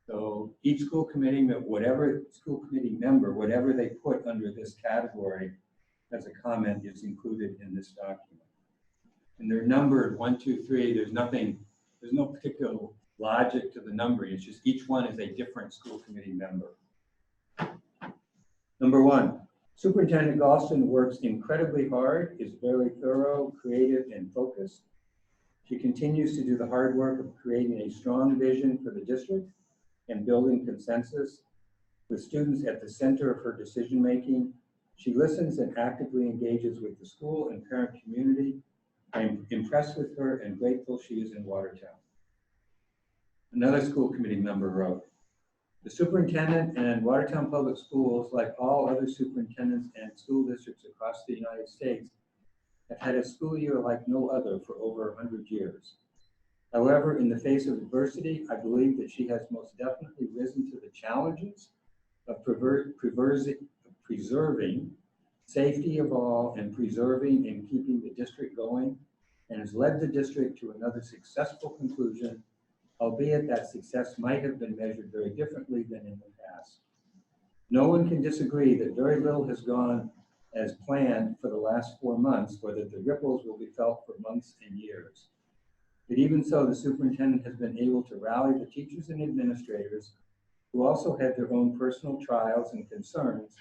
So each school committee, whatever school committee member, whatever they put under this category as a comment is included in this document. And they're numbered 1, 2, 3. There's no particular logic to the numbering. It's just each one is a different school committee member. Number 1, Superintendent Galston works incredibly hard, is very thorough, creative, and focused. She continues to do the hard work of creating a strong vision for the district and building consensus. With students at the center of her decision-making, she listens and actively engages with the school and parent community. I am impressed with her and grateful she is in Watertown. Another school committee member wrote, the superintendent and Watertown Public Schools, like all other superintendents and school districts across the United States, have had a school year like no other for over 100 years. However, in the face of adversity, I believe that she has most definitely risen to the challenges of preserving safety of all and preserving and keeping the district going, and has led the district to another successful conclusion, albeit that success might have been measured very differently than in the past. No one can disagree that very little has gone as planned for the last 4 months, or that the ripples will be felt for months and years. But even so, the superintendent has been able to rally the teachers and administrators who also had their own personal trials and concerns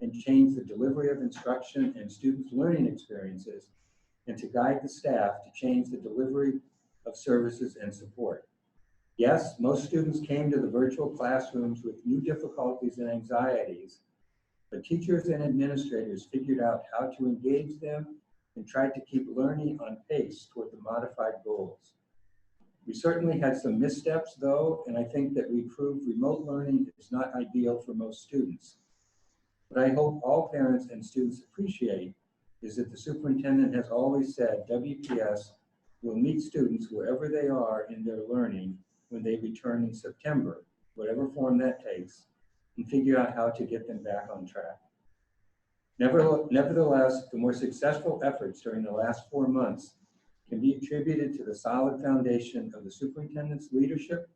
and change the delivery of instruction and students' learning experiences, and to guide the staff to change the delivery of services and support. Yes, most students came to the virtual classrooms with new difficulties and anxieties, but teachers and administrators figured out how to engage them and tried to keep learning on pace toward the modified goals. We certainly had some missteps though, and I think that we proved remote learning is not ideal for most students. What I hope all parents and students appreciate is that the superintendent has always said WPS will meet students wherever they are in their learning when they return in September, whatever form that takes, and figure out how to get them back on track. Nevertheless, the more successful efforts during the last 4 months can be attributed to the solid foundation of the superintendent's leadership,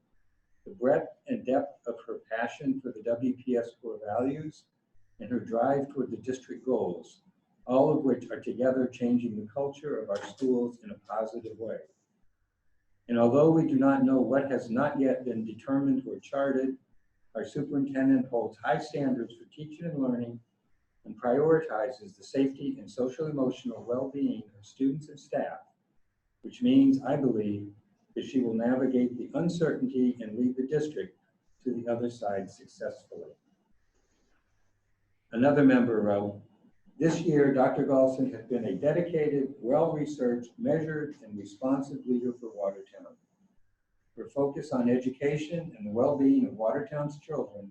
the breadth and depth of her passion for the WPS core values, and her drive toward the district goals, all of which are together changing the culture of our schools in a positive way. And although we do not know what has not yet been determined or charted, our superintendent holds high standards for teaching and learning and prioritizes the safety and social emotional well-being of students and staff, which means, I believe, that she will navigate the uncertainty and lead the district to the other side successfully. Another member wrote, this year, Dr. Galston has been a dedicated, well-researched, measured, and responsive leader for Watertown. Her focus on education and the well-being of Watertown's children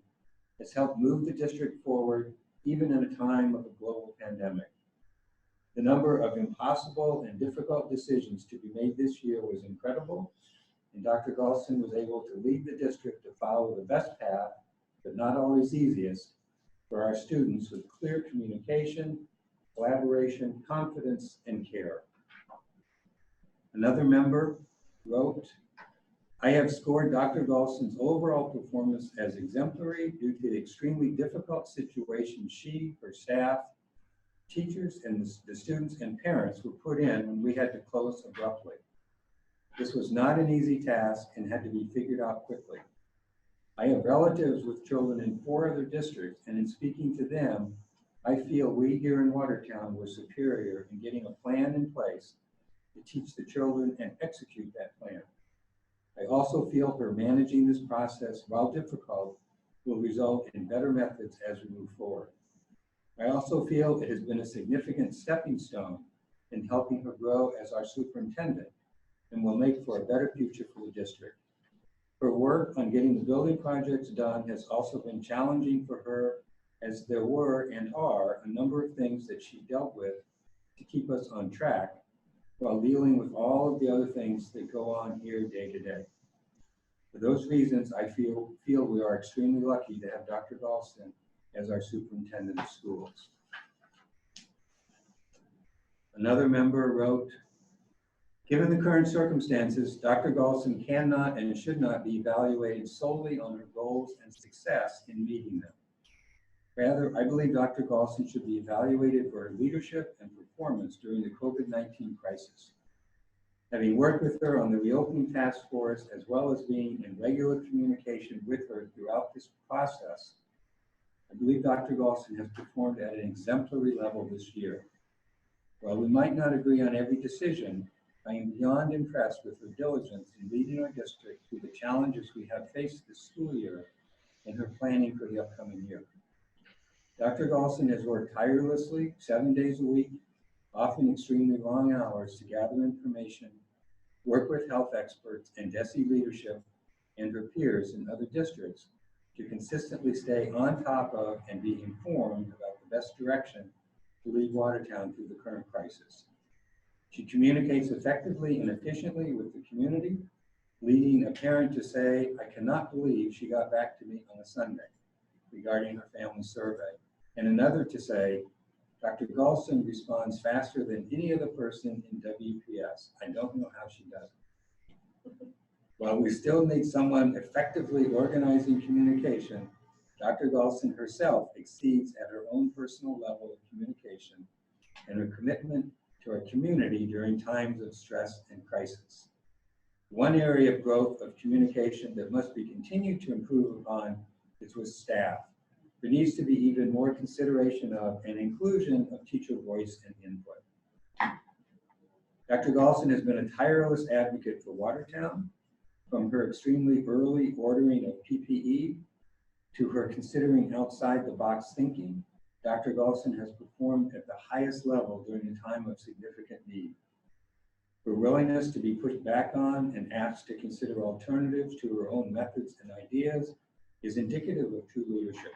has helped move the district forward, even in a time of a global pandemic. The number of impossible and difficult decisions to be made this year was incredible, and Dr. Galston was able to lead the district to follow the best path, but not always easiest, for our students with clear communication, collaboration, confidence, and care. Another member wrote, I have scored Dr. Galston's overall performance as exemplary due to the extremely difficult situation she, her staff, teachers, and the students and parents were put in when we had to close abruptly. This was not an easy task and had to be figured out quickly. I have relatives with children in 4 other districts, and in speaking to them, I feel we here in Watertown were superior in getting a plan in place to teach the children and execute that plan. I also feel her managing this process, while difficult, will result in better methods as we move forward. I also feel it has been a significant stepping stone in helping her grow as our superintendent and will make for a better future for the district. Her work on getting the building projects done has also been challenging for her, as there were and are a number of things that she dealt with to keep us on track while dealing with all of the other things that go on here day to day. For those reasons, I feel we are extremely lucky to have Dr. Galston as our superintendent of schools. Another member wrote, given the current circumstances, Dr. Galston cannot and should not be evaluated solely on her goals and success in meeting them. Rather, I believe Dr. Galston should be evaluated for her leadership and performance during the COVID-19 crisis. Having worked with her on the reopening task force, as well as being in regular communication with her throughout this process, I believe Dr. Galston has performed at an exemplary level this year. While we might not agree on every decision, I am beyond impressed with her diligence in leading our district through the challenges we have faced this school year and her planning for the upcoming year. Dr. Galston has worked tirelessly 7 days a week, often extremely long hours, to gather information, work with health experts and DESE leadership and her peers in other districts to consistently stay on top of and be informed about the best direction to lead Watertown through the current crisis. She communicates effectively and efficiently with the community, leading a parent to say, "I cannot believe she got back to me on a Sunday," regarding her family survey, and another to say, "Dr. Galston responds faster than any other person in WPS. I don't know how she does it." While we still need someone effectively organizing communication, Dr. Galston herself exceeds at her own personal level of communication and her commitment to our community during times of stress and crisis. One area of growth of communication that must be continued to improve upon is with staff. There needs to be even more consideration of and inclusion of teacher voice and input. Dr. Galston has been a tireless advocate for Watertown, from her extremely early ordering of PPE to her considering outside the box thinking. Dr. Galston has performed at the highest level during a time of significant need. Her willingness to be pushed back on and asked to consider alternatives to her own methods and ideas is indicative of true leadership.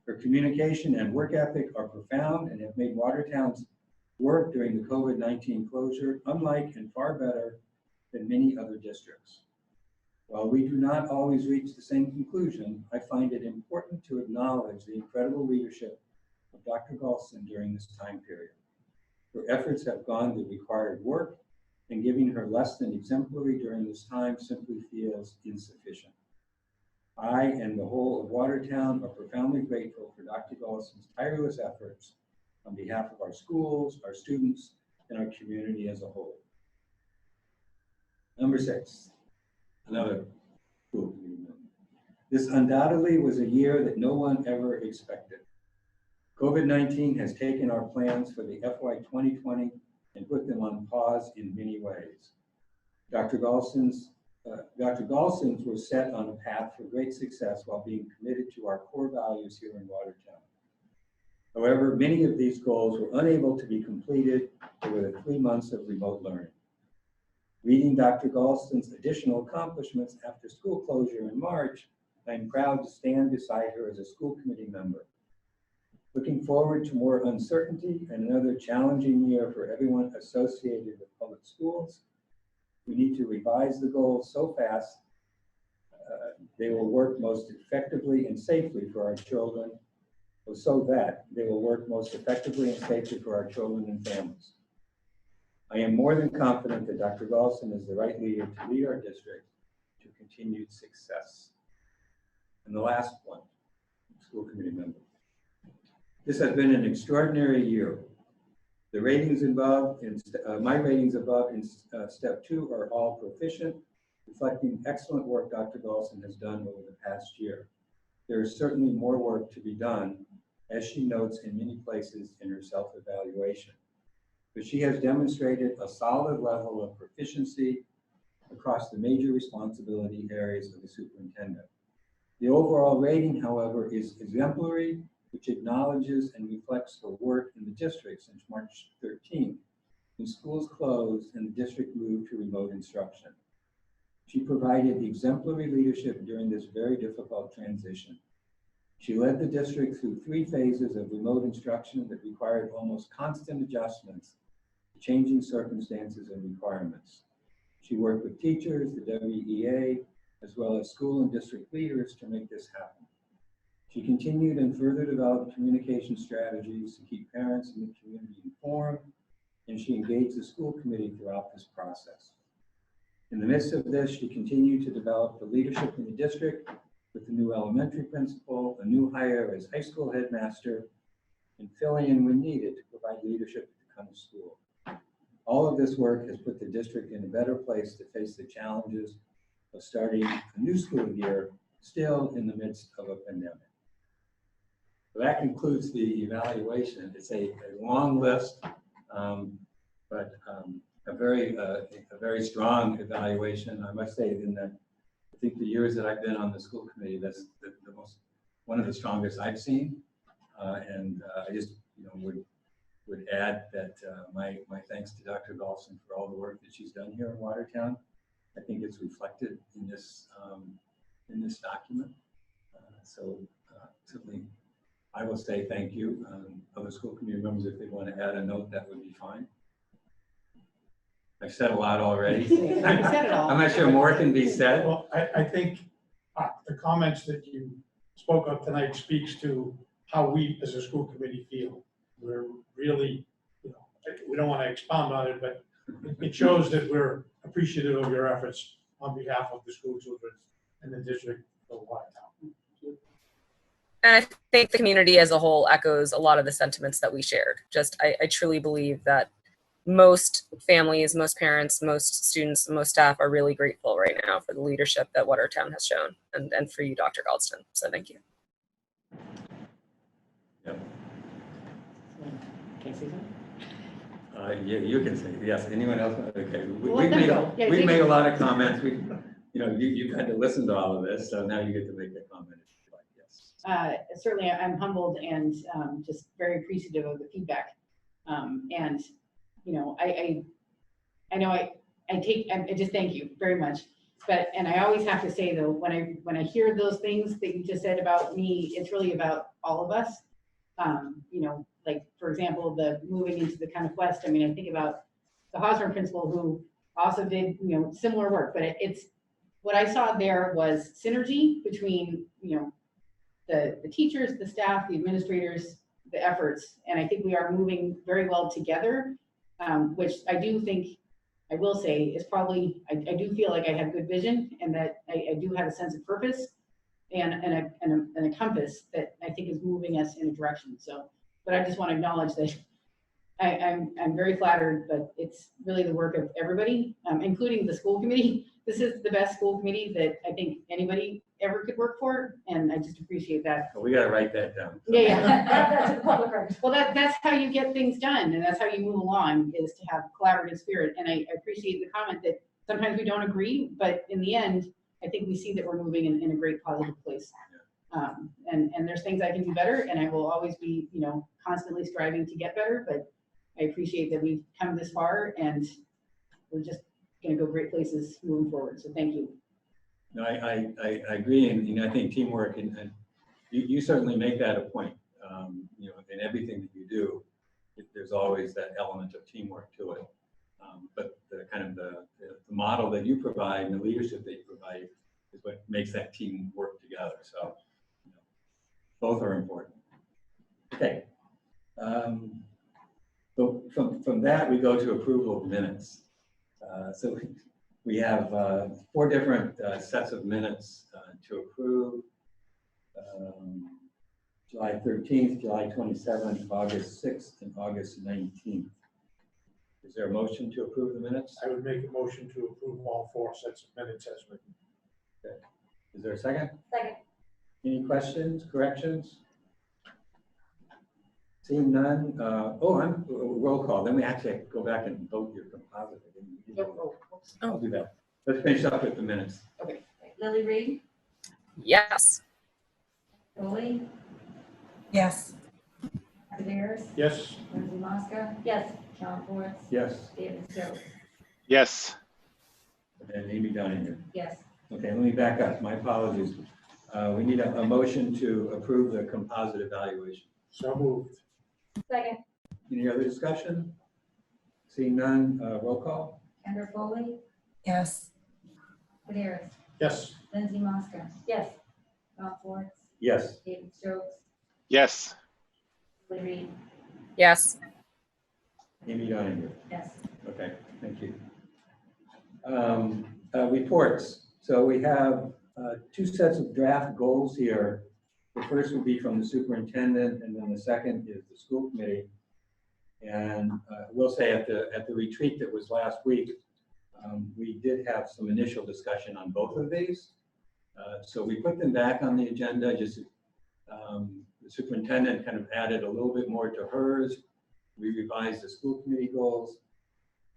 Her communication and work ethic are profound and have made Watertown's work during the COVID-19 closure unlike and far better than many other districts. While we do not always reach the same conclusion, I find it important to acknowledge the incredible leadership of Dr. Galston during this time period. Her efforts have gone the required work, and giving her less than exemplary during this time simply feels insufficient. I and the whole of Watertown are profoundly grateful for Dr. Galston's tireless efforts on behalf of our schools, our students, and our community as a whole. Number 6, another school committee member. This undoubtedly was a year that no one ever expected. COVID-19 has taken our plans for the FY 2020 and put them on pause in many ways. Dr. Galston's were set on a path for great success while being committed to our core values here in Watertown. However, many of these goals were unable to be completed over the 3 months of remote learning. Reading Dr. Galston's additional accomplishments after school closure in March, I am proud to stand beside her as a school committee member. Looking forward to more uncertainty and another challenging year for everyone associated with public schools, we need to revise the goals so fast they will work most effectively and safely for our children, so that they will work most effectively and safely for our children and families. I am more than confident that Dr. Galston is the right leader to lead our district to continued success. And the last one, school committee member. This has been an extraordinary year. The ratings above, my ratings above in step 2 are all proficient, reflecting excellent work Dr. Galston has done over the past year. There is certainly more work to be done, as she notes in many places in her self-evaluation. But she has demonstrated a solid level of proficiency across the major responsibility areas of the superintendent. The overall rating, however, is exemplary, which acknowledges and reflects her work in the district since March 13th, when schools closed and the district moved to remote instruction. She provided exemplary leadership during this very difficult transition. She led the district through 3 phases of remote instruction that required almost constant adjustments to changing circumstances and requirements. She worked with teachers, the WEA, as well as school and district leaders to make this happen. She continued and further developed communication strategies to keep parents and the community informed, and she engaged the school committee throughout this process. In the midst of this, she continued to develop the leadership in the district with the new elementary principal, a new hire as high school headmaster, and filling in when needed to provide leadership at the Cunningham School. All of this work has put the district in a better place to face the challenges of starting a new school year, still in the midst of a pandemic. So that concludes the evaluation. It's a long list, but a very strong evaluation. I must say, in that, I think the years that I've been on the school committee, that's one of the strongest I've seen. And I just, would add that my thanks to Dr. Golson for all the work that she's done here in Watertown. I think it's reflected in this document. So certainly, I will say thank you. Other school committee members, if they want to add a note, that would be fine. I've said a lot already. You said it all. I'm not sure more can be said. Well, I think the comments that you spoke of tonight speaks to how we as a school committee feel. We're really, we don't want to expound on it, but it shows that we're appreciative of your efforts on behalf of the school children and the district of Watertown. And I think the community as a whole echoes a lot of the sentiments that we shared. I truly believe that most families, most parents, most students, most staff are really grateful right now for the leadership that Watertown has shown, and for you, Dr. Galdston. So thank you. Yep. Can I say something? Yeah, you can say, yes. Anyone else? Okay. Let them go. Yeah, We've take made it. a lot of comments. You've had to listen to all of this, so now you get to make a comment if you like. Yes. Certainly, I'm humbled and just very appreciative of the feedback. And I know I just thank you very much. And I always have to say though, when I hear those things that you just said about me, it's really about all of us. Like for example, the moving into the kind of West. I mean, I think about the Hosmer principal who also did similar work, but it's what I saw there was synergy between the teachers, the staff, the administrators, the efforts, and I think we are moving very well together, which I do think, I will say, is probably, I do feel like I have good vision and that I do have a sense of purpose and a compass that I think is moving us in a direction. So, but I just want to acknowledge that I'm very flattered, but it's really the work of everybody, including the school committee. This is the best school committee that I think anybody ever could work for, and I just appreciate that. Well, we got to write that down. Yeah. That's a public record. Well, that's how you get things done, and that's how you move along, is to have collaborative spirit. And I appreciate the comment that sometimes we don't agree, but in the end, I think we see that we're moving in a great positive place. And there's things I can do better, and I will always be, constantly striving to get better, but I appreciate that we've come this far, and we're just going to go great places moving forward. So thank you. No, I agree, and I think teamwork, and you certainly make that a point. In everything that you do, there's always that element of teamwork to it. But the model that you provide and the leadership that you provide is what makes that team work together. So both are important. Okay. So from that, we go to approval of minutes. So we have 4 different sets of minutes to approve. July 13th, July 27th, August 6th, and August 19th. Is there a motion to approve the minutes? I would make a motion to approve all 4 sets of minutes as written. Okay. Is there a second? Second. Any questions, corrections? Seeing none, roll call. Then we actually go back and vote your composite. I'll do that. Let's finish up with the minutes. Okay. Lily Reed, Yes. Foley, Yes. Cadares, Yes, Lindsay Mosca. Yes. John Forrest, Yes, David Stokes. Yes. and Amy Donahue. Yes. Okay, let me back up. My apologies. We need a motion to approve the composite evaluation. so moved. Second. Any other discussion? Seeing none, roll call? Kendra Foley, Yes. Cadares, Yes, Lindsay Mosca. Yes. John Forrest, Yes. David Stokes, Yes. Lily Reed. Yes. Amy Donahue. Yes. Okay, thank you. Reports. So we have 2 sets of draft goals here. The first will be from the superintendent, and then the second is the school committee. And we'll say at the retreat that was last week, we did have some initial discussion on both of these. So we put them back on the agenda. Just the The superintendent kind of added a little bit more to hers. We revised the school committee goals.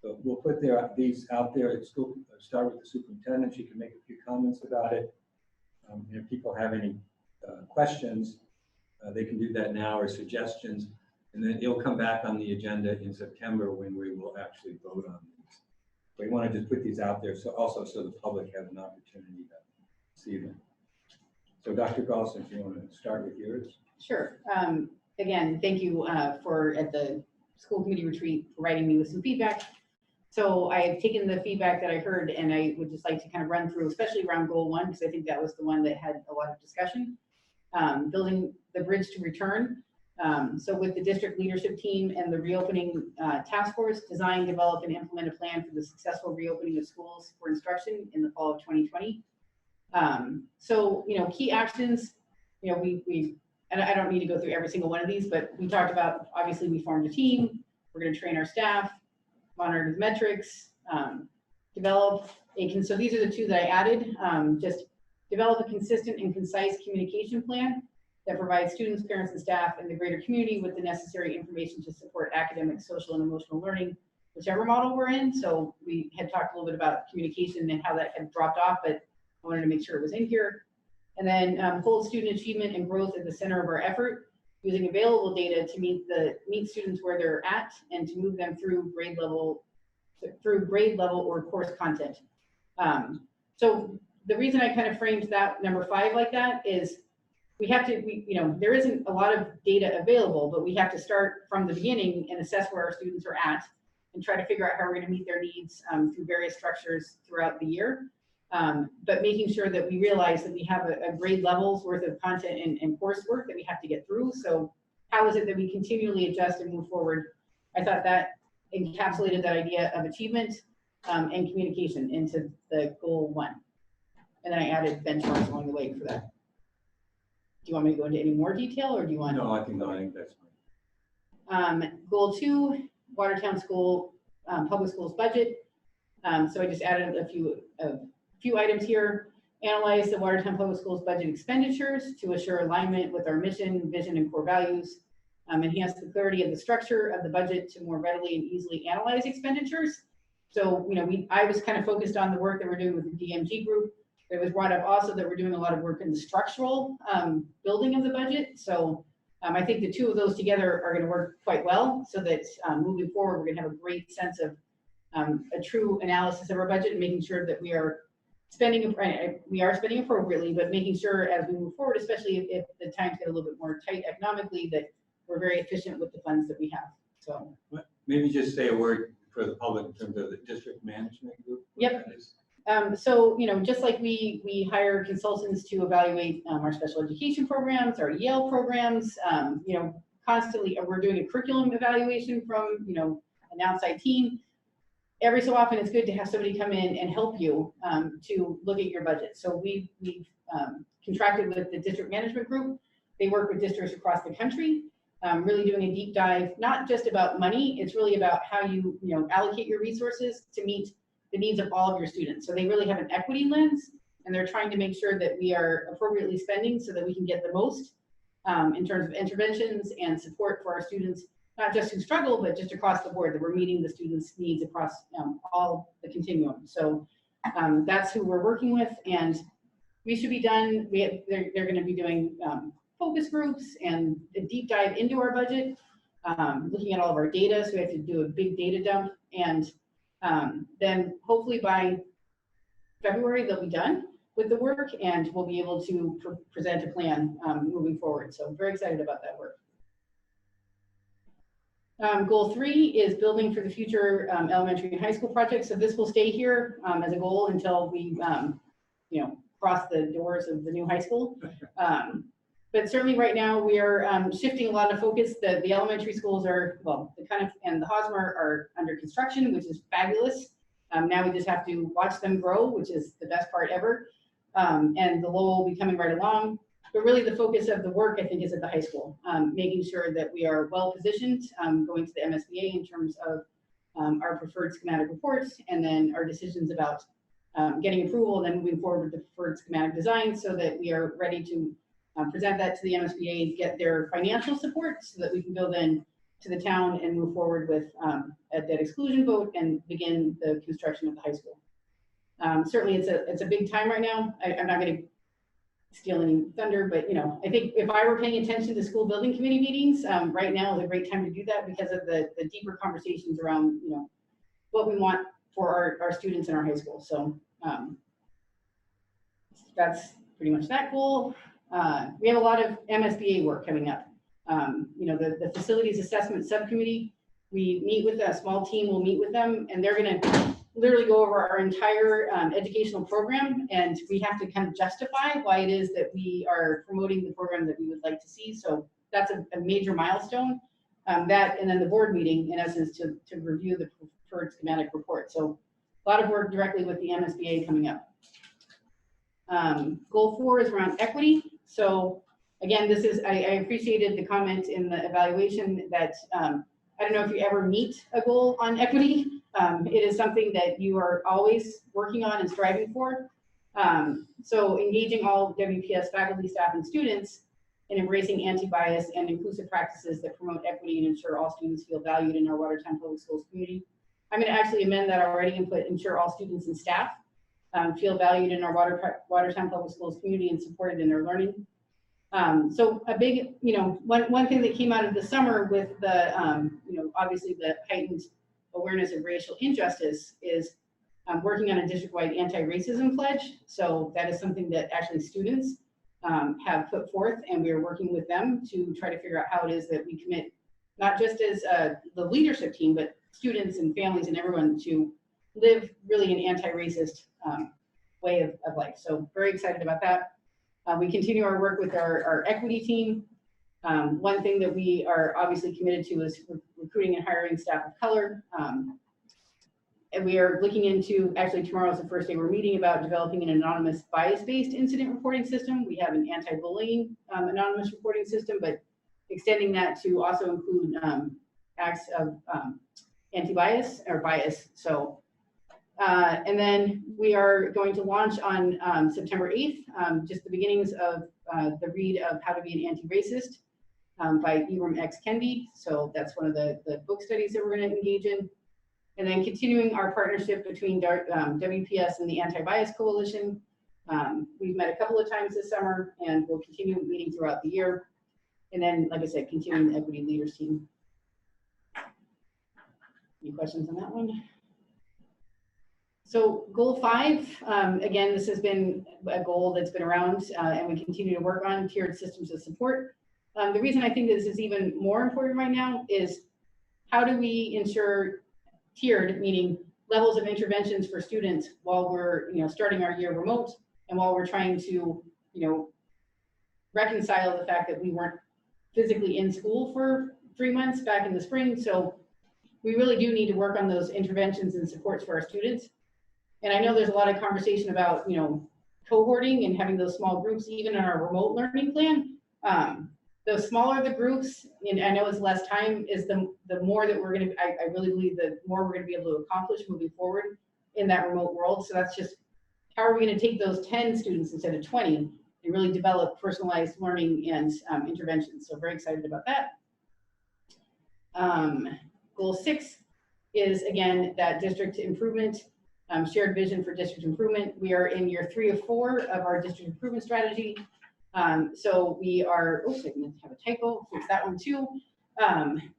So we'll put these out there at school, start with the superintendent. She can make a few comments about it. And if people have any questions, they can do that now or suggestions. And then it'll come back on the agenda in September when we will actually vote on these. We want to just put these out there so the public has an opportunity to see them. So Dr. Galson, if you want to start with yours. Sure. Again, thank you for at the school committee retreat providing me with some feedback. So I have taken the feedback that I heard and I would just like to kind of run through, especially around goal 1, because I think that was the one that had a lot of discussion. Building the bridge to return. So with the district leadership team and the reopening task force, design, develop, and implement a plan for the successful reopening of schools for instruction in the fall of 2020. So, key actions, and I don't need to go through every single one of these, but we talked about, obviously we formed a team, we're going to train our staff, monitor the metrics, develop so these are the 2 that I added, just develop a consistent and concise communication plan that provides students, parents, and staff and the greater community with the necessary information to support academic, social, and emotional learning, whichever model we're in. So we had talked a little bit about communication and how that had dropped off, but I wanted to make sure it was in here. And then hold student achievement and growth at the center of our effort, using available data to meet students where they're at and to move them through grade level or course content. So the reason I kind of framed that number 5 like that is there isn't a lot of data available, but we have to start from the beginning and assess where our students are at and try to figure out how we're going to meet their needs through various structures throughout the year. But making sure that we realize that we have a grade level's worth of content and coursework that we have to get through. So how is it that we continually adjust and move forward? I thought that encapsulated that idea of achievement and communication into the goal 1. And then I added benchmarks along the way for that. Do you want me to go into any more detail or do you want? No, I think that's fine. Goal 2, Watertown School, Public Schools budget. So I just added a few items here. Analyze the Watertown Public Schools budget expenditures to assure alignment with our mission, vision, and core values. Enhance the clarity of the structure of the budget to more readily and easily analyze expenditures. So, I was kind of focused on the work that we're doing with the DMG group. It was brought up also that we're doing a lot of work in the structural building of the budget. So I think the 2 of those together are going to work quite well so that moving forward, we're going to have a great sense of a true analysis of our budget and making sure that we are spending appropriately, but making sure as we move forward, especially if the times get a little bit more tight economically, that we're very efficient with the funds that we have. So maybe just say a word for the public in terms of the district management group. Yep. So, just like we hire consultants to evaluate our special education programs, our EL programs, constantly we're doing a curriculum evaluation from, an outside team. Every so often, it's good to have somebody come in and help you to look at your budget. So we've contracted with the district management group. They work with districts across the country, really doing a deep dive, not just about money. It's really about how you allocate your resources to meet the needs of all of your students. So they really have an equity lens, and they're trying to make sure that we are appropriately spending so that we can get the most in terms of interventions and support for our students, not just who struggle, but just across the board, that we're meeting the students' needs across all the continuum. So that's who we're working with, and we should be done. They're going to be doing focus groups and a deep dive into our budget, looking at all of our data. So we have to do a big data dump, and then hopefully by February, they'll be done with the work and we'll be able to present a plan moving forward. So I'm very excited about that work. Goal 3 is building for the future elementary and high school projects. So this will stay here as a goal until we, cross the doors of the new high school. But certainly right now we are shifting a lot of focus. The elementary schools are, and the Hosmer are under construction, which is fabulous. Now we just have to watch them grow, which is the best part ever. And the Lowell will be coming right along. But really the focus of the work, I think, is at the high school, making sure that we are well positioned, going to the MSBA in terms of our preferred schematic reports, and then our decisions about getting approval and then moving forward with the preferred schematic design so that we are ready to present that to the MSBA, get their financial support so that we can go then to the town and move forward with a debt exclusion vote and begin the construction of the high school. Certainly it's a big time right now. I'm not going to steal any thunder, but I think if I were paying attention to school building committee meetings, right now is a great time to do that because of the deeper conversations around, what we want for our students in our high school. So that's pretty much that goal. We have a lot of MSBA work coming up. The facilities assessment subcommittee, we meet with a small team, we'll meet with them, and they're going to literally go over our entire educational program, and we have to kind of justify why it is that we are promoting the program that we would like to see. So that's a major milestone. That and then the board meeting, in essence, to review the preferred schematic report. So a lot of work directly with the MSBA coming up. Goal 4 is around equity. So again, this is, I appreciated the comment in the evaluation that I don't know if you ever meet a goal on equity. It is something that you are always working on and striving for. So engaging all WPS faculty, staff, and students in embracing anti-bias and inclusive practices that promote equity and ensure all students feel valued in our Watertown Public Schools community. I'm going to actually amend that already and put ensure all students and staff feel valued in our Watertown Public Schools community and supported in their learning. So a big, one thing that came out of the summer with the, obviously the heightened awareness of racial injustice is working on a district-wide anti-racism pledge. So that is something that actually students have put forth, and we are working with them to try to figure out how it is that we commit, not just as the leadership team, but students and families and everyone to live really an anti-racist way of life. So very excited about that. We continue our work with our equity team. One thing that we are obviously committed to is recruiting and hiring staff of color. And we are looking into, actually tomorrow is the first day we're meeting about developing an anonymous bias-based incident reporting system. We have an anti-bullying anonymous reporting system, but extending that to also include acts of anti-bias or bias. So, and then we are going to launch on September 8th, just the beginnings of the read of How to Be an Anti-Racist by Ibram X. Kendi. So that's one of the book studies that we're going to engage in. And then continuing our partnership between WPS and the Anti-Bias Coalition. We've met a couple of times this summer and we'll continue meeting throughout the year. And then, like I said, continuing the equity leaders team. Any questions on that one? So goal 5, again, this has been a goal that's been around and we continue to work on tiered systems of support. The reason I think this is even more important right now is how do we ensure tiered, meaning levels of interventions for students while we're starting our year remote and while we're trying to reconcile the fact that we weren't physically in school for 3 months back in the spring. So we really do need to work on those interventions and supports for our students. And I know there's a lot of conversation about cohorting and having those small groups even in our remote learning plan. The smaller the groups, and I know it's less time, is the more that we're going to, I really believe the more we're going to be able to accomplish moving forward in that remote world. So that's just, how are we going to take those 10 students instead of 20 and really develop personalized learning and interventions. So very excited about that. Goal 6 is, again, that district improvement, shared vision for district improvement. We are in year 3 of 4 of our district improvement strategy. So we are, oops, I can have a typo, fix that one too.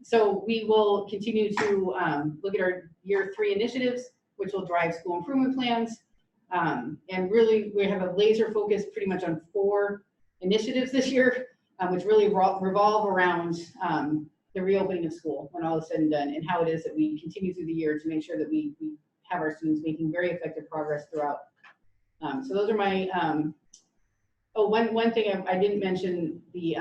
So we will continue to look at our year 3 initiatives, which will drive school improvement plans. And really, we have a laser focus pretty much on 4 initiatives this year, which really revolve around the reopening of school when all is said and done, and how it is that we continue through the year to make sure that we have our students making very effective progress throughout. So those are my, one thing I didn't mention, the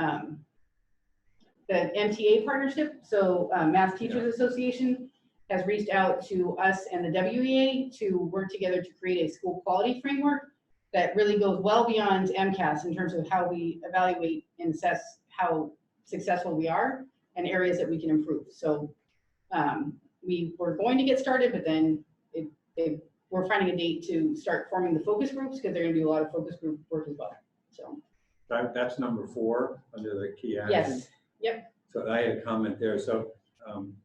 MTA partnership. So Mass Teachers Association has reached out to us and the WEA to work together to create a school quality framework that really goes well beyond MCAS in terms of how we evaluate and assess how successful we are and areas that we can improve. So we were going to get started, but then we're finding a date to start forming the focus groups because they're going to do a lot of focus group work as well. So I that's number 4 under the key action. Yes, yep. So I had a comment there. So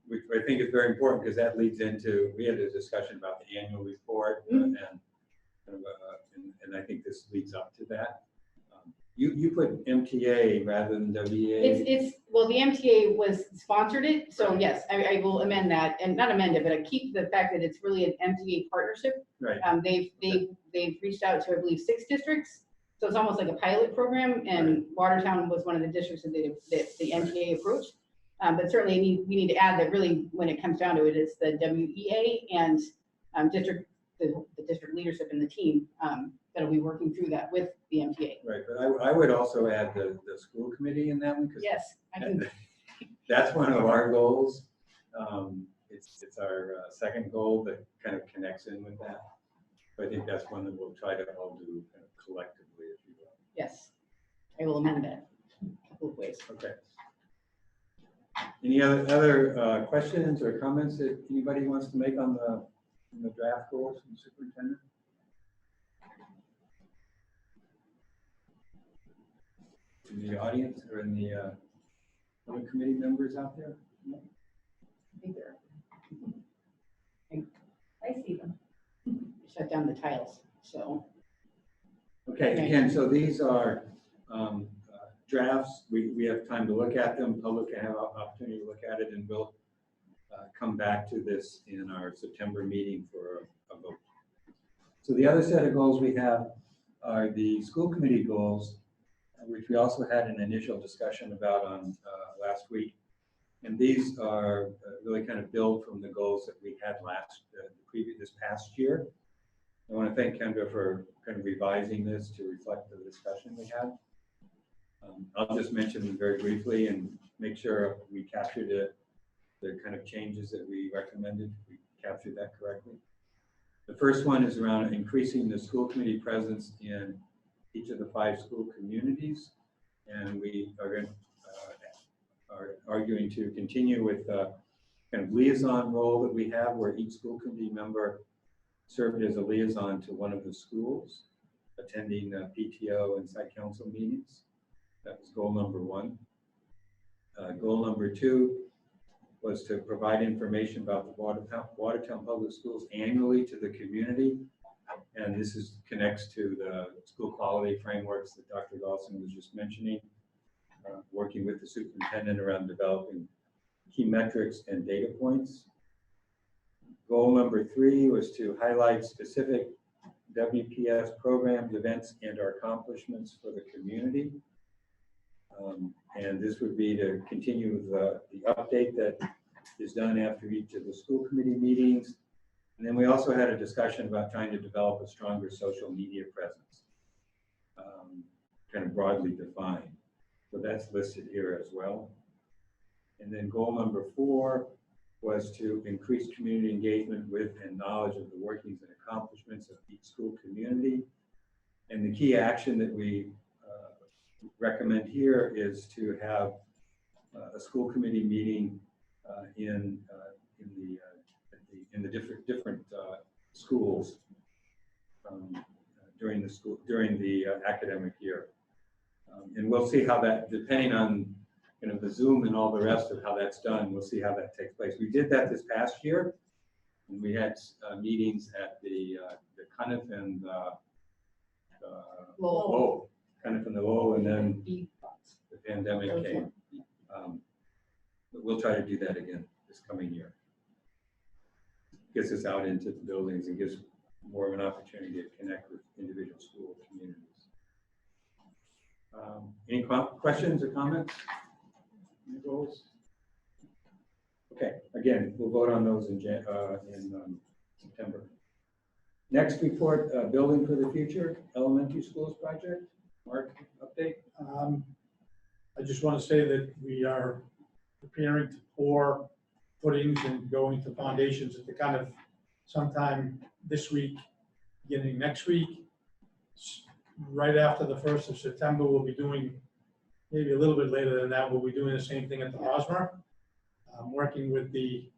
which I think is very important because that leads into, we had a discussion about the annual report and I think this leads up to that. You put MTA rather than WEA. Well, the MTA was sponsored it, so yes, I will amend that, and not amend it, but I keep the fact that it's really an MTA partnership. Right. They've reached out to, I believe, 6 districts, so it's almost like a pilot program, and Watertown was one of the districts that the MTA approached. But certainly we need to add that really, when it comes down to it, it's the WEA and the district leadership and the team that'll be working through that with the MTA. Right, but I would also add the school committee in that one because Yes, I can. that's one of our goals. It's our second goal that kind of connects in with that. So I think that's one that we'll try to all do kind of collectively, if you will. Yes, I will amend that a couple of ways. Okay. Any other questions or comments that anybody wants to make on the draft goals from the superintendent? In the audience or in the other committee members out there? No? I think they're, I see them. shut down the tiles, so. Okay, again, so these are drafts. We have time to look at them. Public can have an opportunity to look at it, and we'll come back to this in our September meeting for a vote. So the other set of goals we have are the school committee goals, which we also had an initial discussion about on last week. And these are really kind of build from the goals that we had this past year. I want to thank Kendra for kind of revising this to reflect the discussion we had. I'll just mention them very briefly and make sure we captured the kind of changes that we recommended. We captured that correctly. The first one is around increasing the school committee presence in each of the 5 school communities. And we are arguing to continue with the kind of liaison role that we have, where each school committee member served as a liaison to one of the schools, attending PTO and site council meetings. That was goal number 1. Goal number 2 was to provide information about the Watertown Public Schools annually to the community. And this connects to the school quality frameworks that Dr. Dawson was just mentioning, working with the superintendent around developing key metrics and data points. Goal number 3 was to highlight specific WPS programs, events, and our accomplishments for the community. And this would be to continue the update that is done after each of the school committee meetings. And then we also had a discussion about trying to develop a stronger social media presence, kind of broadly defined. So that's listed here as well. And then goal number 4 was to increase community engagement with and knowledge of the workings and accomplishments of each school community. And the key action that we recommend here is to have a school committee meeting in the different schools during the academic year. And we'll see how that, depending on the Zoom and all the rest of how that's done, we'll see how that takes place. We did that this past year, and we had meetings at the Cunniff and Lowell. Cunniff and the Lowell, and then the pandemic came. But we'll try to do that again this coming year. Gets us out into the buildings and gives more of an opportunity to connect with individual school communities. Any questions or comments? Any goals? Okay, again, we'll vote on those in September. Next report, Building for the Future, Elementary Schools Project. Mark, update? I just want to say that we are preparing to pour footings and going to foundations at the kind of sometime this week, beginning next week. Right after the 1st of September, we'll be doing, maybe a little bit later than that, we'll be doing the same thing at the Hosmer. I'm working with the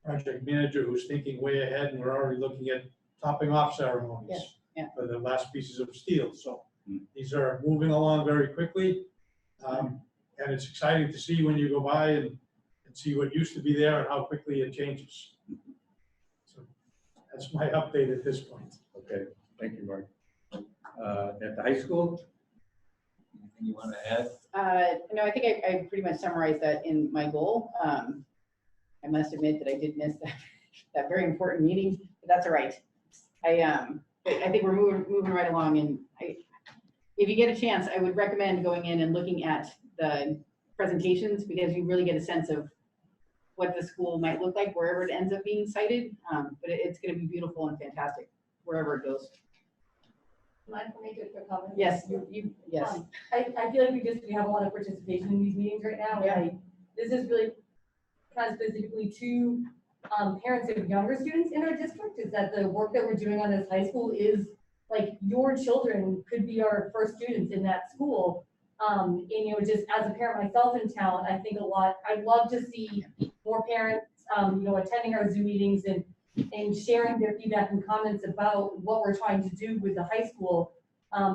project manager who's thinking way ahead, and we're already looking at topping off ceremonies for the last pieces of steel. So These are moving along very quickly. And it's exciting to see when you go by and see what used to be there and how quickly it changes. So that's my update at this point. Okay, thank you, Mark. At the high school, anything you want to add? No, I think I pretty much summarized that in my goal. I must admit that I did miss that very important meeting, but that's all right. I think we're moving right along, and if you get a chance, I would recommend going in and looking at the presentations, because you really get a sense of what the school might look like wherever it ends up being sited. But it's going to be beautiful and fantastic wherever it goes. Mind if I make a quick comment? Yes, yes. I feel like we have a lot of participation in these meetings right now. Yeah. And this is really kind of specifically to parents of younger students in our district, is that the work that we're doing on this high school is like your children could be our first students in that school. And, you know, just as a parent myself in town, I think a lot, I'd love to see more parents, you know, attending our Zoom meetings and sharing their feedback and comments about what we're trying to do with the high school.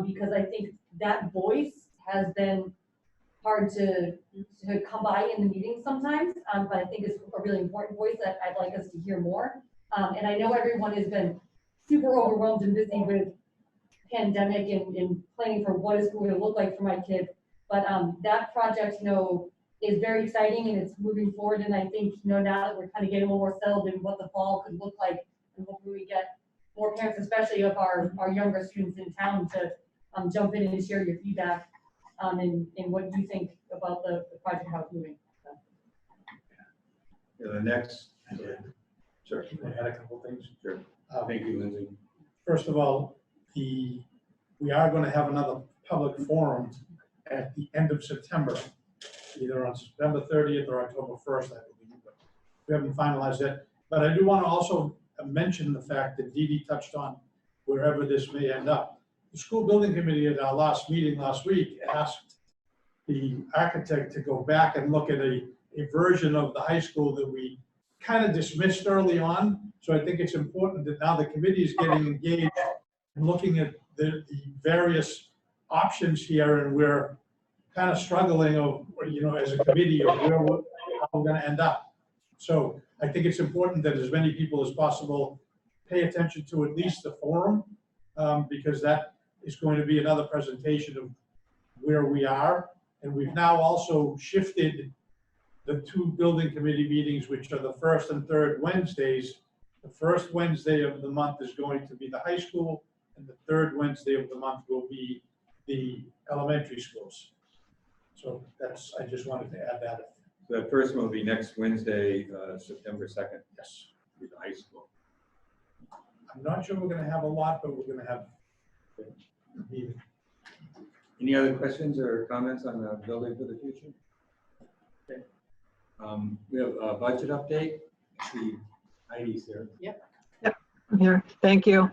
Because I think that voice has been hard to come by in the meetings sometimes, but I think it's a really important voice that I'd like us to hear more. And I know everyone has been super overwhelmed and busy with pandemic and planning for what is going to look like for my kids. But that project, you know, is very exciting and it's moving forward. And I think, you know, now that we're kind of getting a little more settled in what the fall could look like, and hopefully we get more parents, especially of our younger students in town, to jump in and share your feedback and what you think about the project, how it's moving. So. Yeah, the next. Sure. I had a couple things. Sure. Thank you, Lindsay. First of all, we are going to have another public forum at the end of September, either on September 30th or October 1st, I believe, but we haven't finalized that. But I do want to also mention the fact that Dee Dee touched on wherever this may end up. The school building committee at our last meeting last week asked the architect to go back and look at a version of the high school that we kind of dismissed early on. So I think it's important that now the committee is getting engaged and looking at the various options here, and we're kind of struggling of, you know, as a committee of how we're going to end up. So I think it's important that as many people as possible pay attention to at least the forum, because that is going to be another presentation of where we are. And we've now also shifted the two building committee meetings, which are the first and third Wednesdays. The first Wednesday of the month is going to be the high school, and the third Wednesday of the month will be the elementary schools. So that's, I just wanted to add that. The first one will be next Wednesday, September 2nd. Yes. With the high school. I'm not sure we're going to have a lot, but we're going to have a meeting. Any other questions or comments on the building for the future? Okay. We have a budget update. I see Heidi's here. Yep. I'm here. Thank you.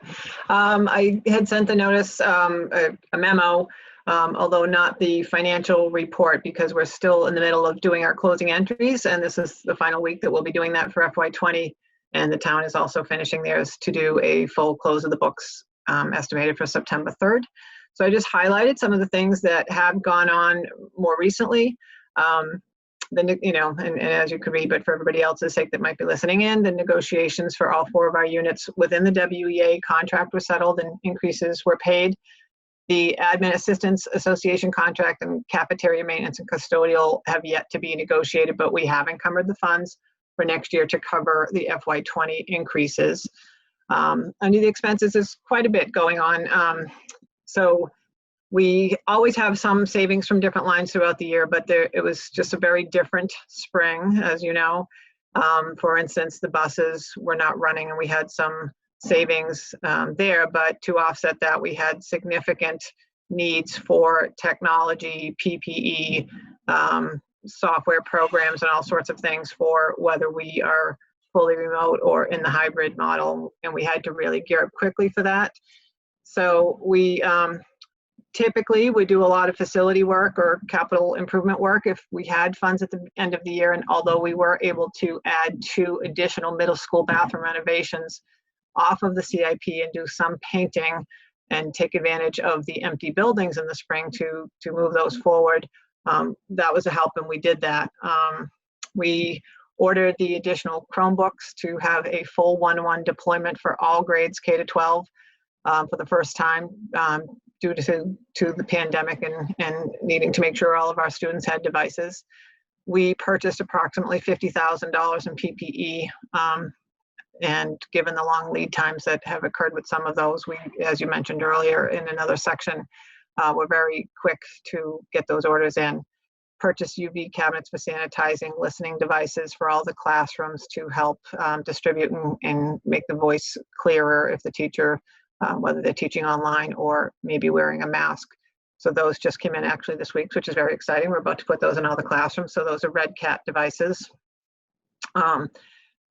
I had sent the notice, a memo, although not the financial report, because we're still in the middle of doing our closing entries, and this is the final week that we'll be doing that for FY20, and the town is also finishing theirs to do a full close of the books estimated for September 3rd. So I just highlighted some of the things that have gone on more recently. You know, and as you could read, but for everybody else's sake that might be listening in, the negotiations for all 4 of our units within the WEA contract were settled and increases were paid. The Admin Assistance Association contract and cafeteria maintenance and custodial have yet to be negotiated, but we have encumbered the funds for next year to cover the FY20 increases. Under the expenses, there's quite a bit going on. So we always have some savings from different lines throughout the year, but it was just a very different spring, as you know. For instance, the buses were not running and we had some savings there, but to offset that, we had significant needs for technology, PPE, software programs, and all sorts of things for whether we are fully remote or in the hybrid model, and we had to really gear up quickly for that. So we typically we do a lot of facility work or capital improvement work if we had funds at the end of the year, and although we were able to add 2 additional middle school bathroom renovations off of the CIP and do some painting, and take advantage of the empty buildings in the spring to move those forward. That was a help, and we did that. We ordered the additional Chromebooks to have a full one-to-one deployment for all grades K to 12 for the first time due to the pandemic and needing to make sure all of our students had devices. We purchased approximately $50,000 in PPE, and given the long lead times that have occurred with some of those, we, as you mentioned earlier in another section, we're very quick to get those orders in. Purchase UV cabinets for sanitizing, listening devices for all the classrooms to help distribute and make the voice clearer if the teacher, whether they're teaching online or maybe wearing a mask. So those just came in actually this week, which is very exciting. We're about to put those in all the classrooms. So those are Red Cat devices.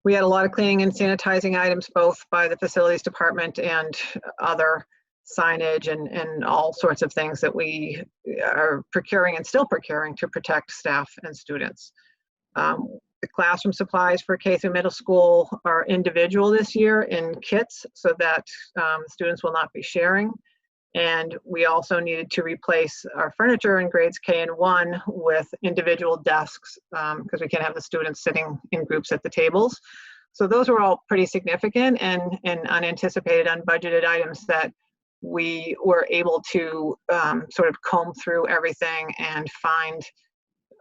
We had a lot of cleaning and sanitizing items, both by the facilities department and other signage and all sorts of things that we are procuring and still procuring to protect staff and students. The classroom supplies for K through middle school are individual this year in kits so that students will not be sharing. And we also needed to replace our furniture in grades K and 1 with individual desks because we can't have the students sitting in groups at the tables. So those were all pretty significant and unanticipated, unbudgeted items that we were able to sort of comb through everything and find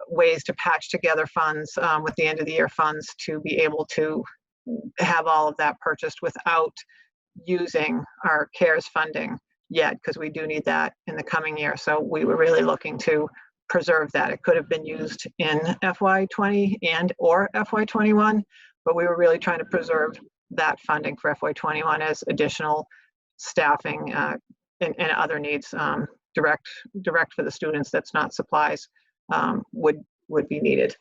ways to patch together funds with the end of the year funds to be able to have all of that purchased without using our CARES funding yet, because we do need that in the coming year. So we were really looking to preserve that. It could have been used in FY20 and or FY21, but we were really trying to preserve that funding for FY21 as additional staffing and other needs, direct for the students that's not supplies, would be needed.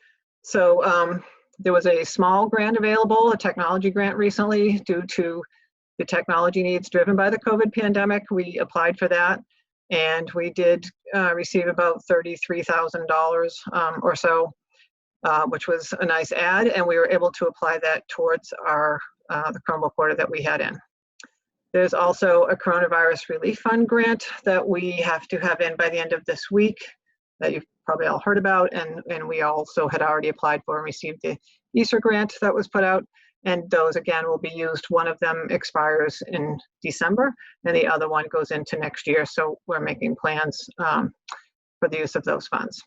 So there was a small grant available, a technology grant recently due to the technology needs driven by the COVID pandemic. We applied for that, and we did receive about $33,000 or so, which was a nice add, and we were able to apply that towards our the Chromebook order that we had in. There's also a coronavirus relief fund grant that we have to have in by the end of this week that you've probably all heard about, and we also had already applied for and received the Easter grant that was put out. And those, again, will be used. One of them expires in December, and the other one goes into next year. So we're making plans for the use of those funds.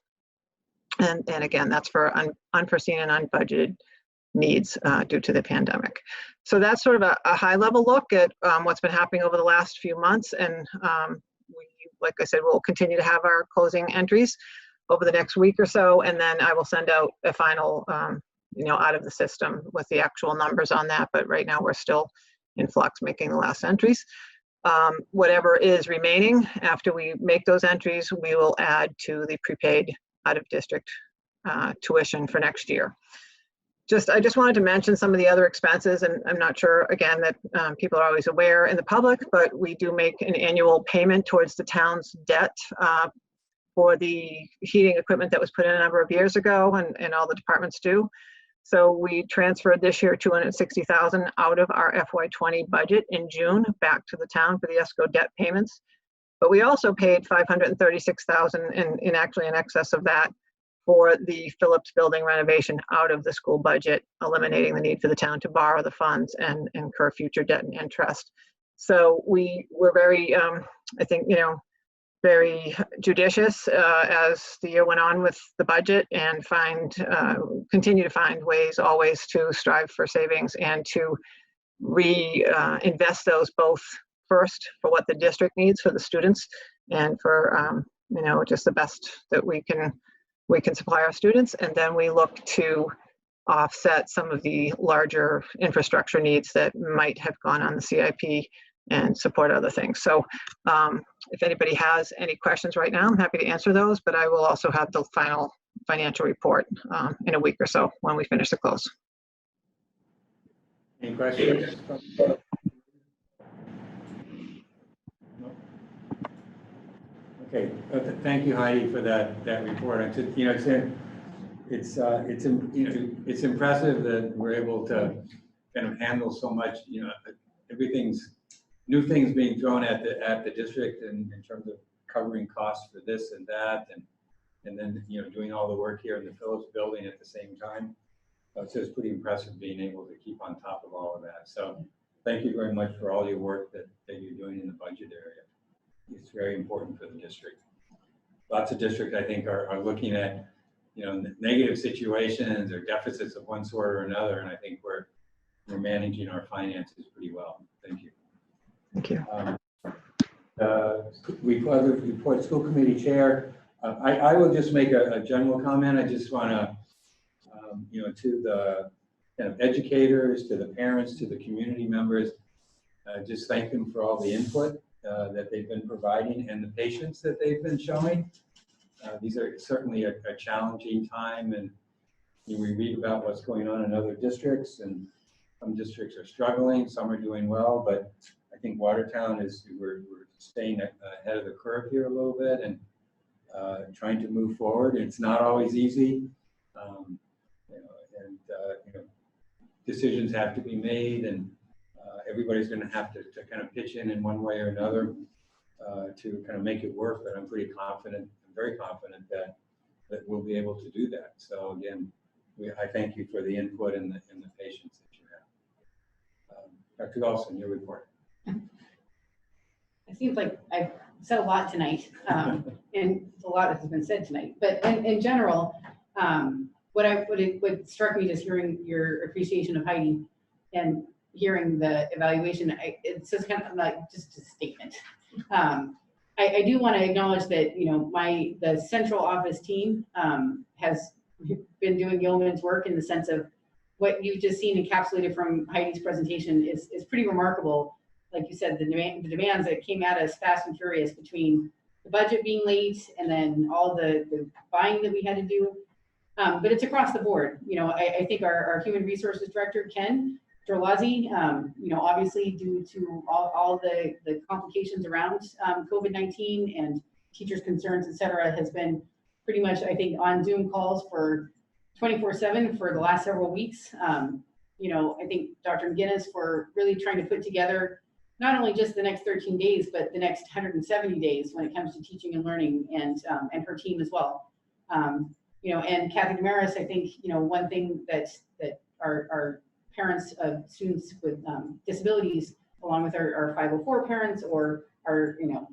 And again, that's for unforeseen and unbudgeted needs due to the pandemic. So that's sort of a high-level look at what's been happening over the last few months. And we, like I said, we'll continue to have our closing entries over the next week or so, and then I will send out a final out of the system with the actual numbers on that, but right now we're still in flux making the last entries. Whatever is remaining after we make those entries, we will add to the prepaid out-of-district tuition for next year. I just wanted to mention some of the other expenses, and I'm not sure, again, that people are always aware in the public, but we do make an annual payment towards the town's debt for the heating equipment that was put in a number of years ago, and all the departments do. So we transferred this year $260,000 out of our FY20 budget in June back to the town for the ESCO debt payments. But we also paid $536,000 in actually in excess of that for the Phillips building renovation out of the school budget, eliminating the need for the town to borrow the funds and incur future debt and interest. So we were very, I think, very judicious as the year went on with the budget, and continue to find ways always to strive for savings and to reinvest those both first for what the district needs for the students and for just the best that we can supply our students, and then we look to offset some of the larger infrastructure needs that might have gone on the CIP and support other things. So if anybody has any questions right now, I'm happy to answer those, but I will also have the final financial report in a week or so when we finish the close. Any questions? Okay, thank you, Heidi, for that report. It's impressive that we're able to kind of handle so much. Everything's new things being thrown at the district in terms of covering costs for this and that, and then, you know, doing all the work here in the Phillips building at the same time. So it's pretty impressive being able to keep on top of all of that. So thank you very much for all your work that you're doing in the budget area. It's very important for the district. Lots of districts, I think, are looking at, you know, negative situations or deficits of one sort or another, and I think we're managing our finances pretty well. Thank you. Thank you. Report school committee chair. I will just make a general comment. I just want to, you know, to the kind of educators, to the parents, to the community members, just thank them for all the input that they've been providing and the patience that they've been showing. These are certainly a challenging time, and you know, we read about what's going on in other districts, and some districts are struggling, some are doing well, but I think Watertown we're staying ahead of the curve here a little bit and trying to move forward. It's not always easy, you know, decisions have to be made, and everybody's going to have to kind of pitch in one way or another to kind of make it work. But I'm pretty confident, I'm very confident that we'll be able to do that. So again, I thank you for the input and the patience that you have. Dr. Golson, your report. It seems like I've said a lot tonight, and a lot has been said tonight. But in general, what struck me just hearing your appreciation of Heidi and hearing the evaluation, it's just kind of like just a statement. I do want to acknowledge that, you know, the central office team has been doing yeoman's work in the sense of what you've just seen encapsulated from Heidi's presentation is pretty remarkable. Like you said, the demands that came at us fast and furious between the budget being late and then all the buying that we had to do. But it's across the board. You know, I think our human resources director, Ken Drolazzi, you know, obviously due to all the complications around COVID-19 and teachers' concerns, et cetera, has been pretty much, I think, on Zoom calls for 24/7 for the last several weeks. You know, I think Dr. McGinnis for really trying to put together not only just the next 13 days, but the next 170 days when it comes to teaching and learning, and her team as well. You know, and Kathy Damaris, I think, you know, one thing that our parents of students with disabilities, along with our 504 parents or our, you know,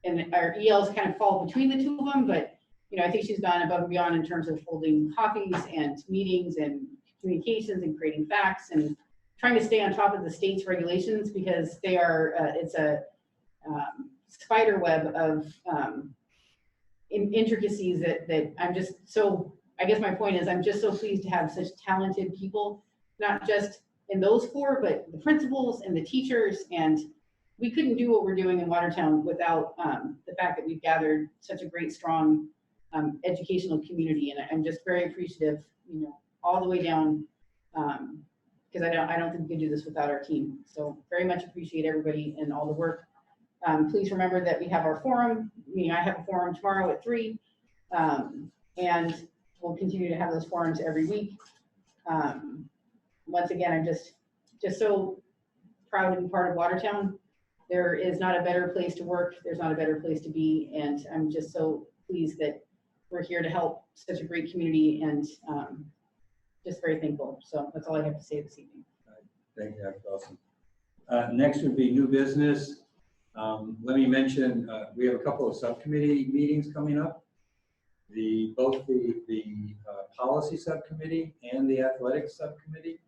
and our ELs kind of fall between the two of them, but, you know, I think she's gone above and beyond in terms of holding coffees and meetings and communications and creating facts and trying to stay on top of the state's regulations, because they are, it's a spider web of intricacies that I'm just so, I guess my point is I'm just so pleased to have such talented people, not just in those four, but the principals and the teachers. And we couldn't do what we're doing in Watertown without the fact that we've gathered such a great, strong educational community. And I'm just very appreciative, you know, all the way down, because I don't think we could do this without our team. So very much appreciate everybody and all the work. Please remember that we have our forum. I have a forum tomorrow at 3, and we'll continue to have those forums every week. Once again, I'm just so proud to be part of Watertown. There is not a better place to work. There's not a better place to be. And I'm just so pleased that we're here to help such a great community, and just very thankful. So that's all I have to say this evening. Thank you, Dr. Wilson. Next would be new business. Let me mention, we have a couple of subcommittee meetings coming up. Both the policy subcommittee and the athletics subcommittee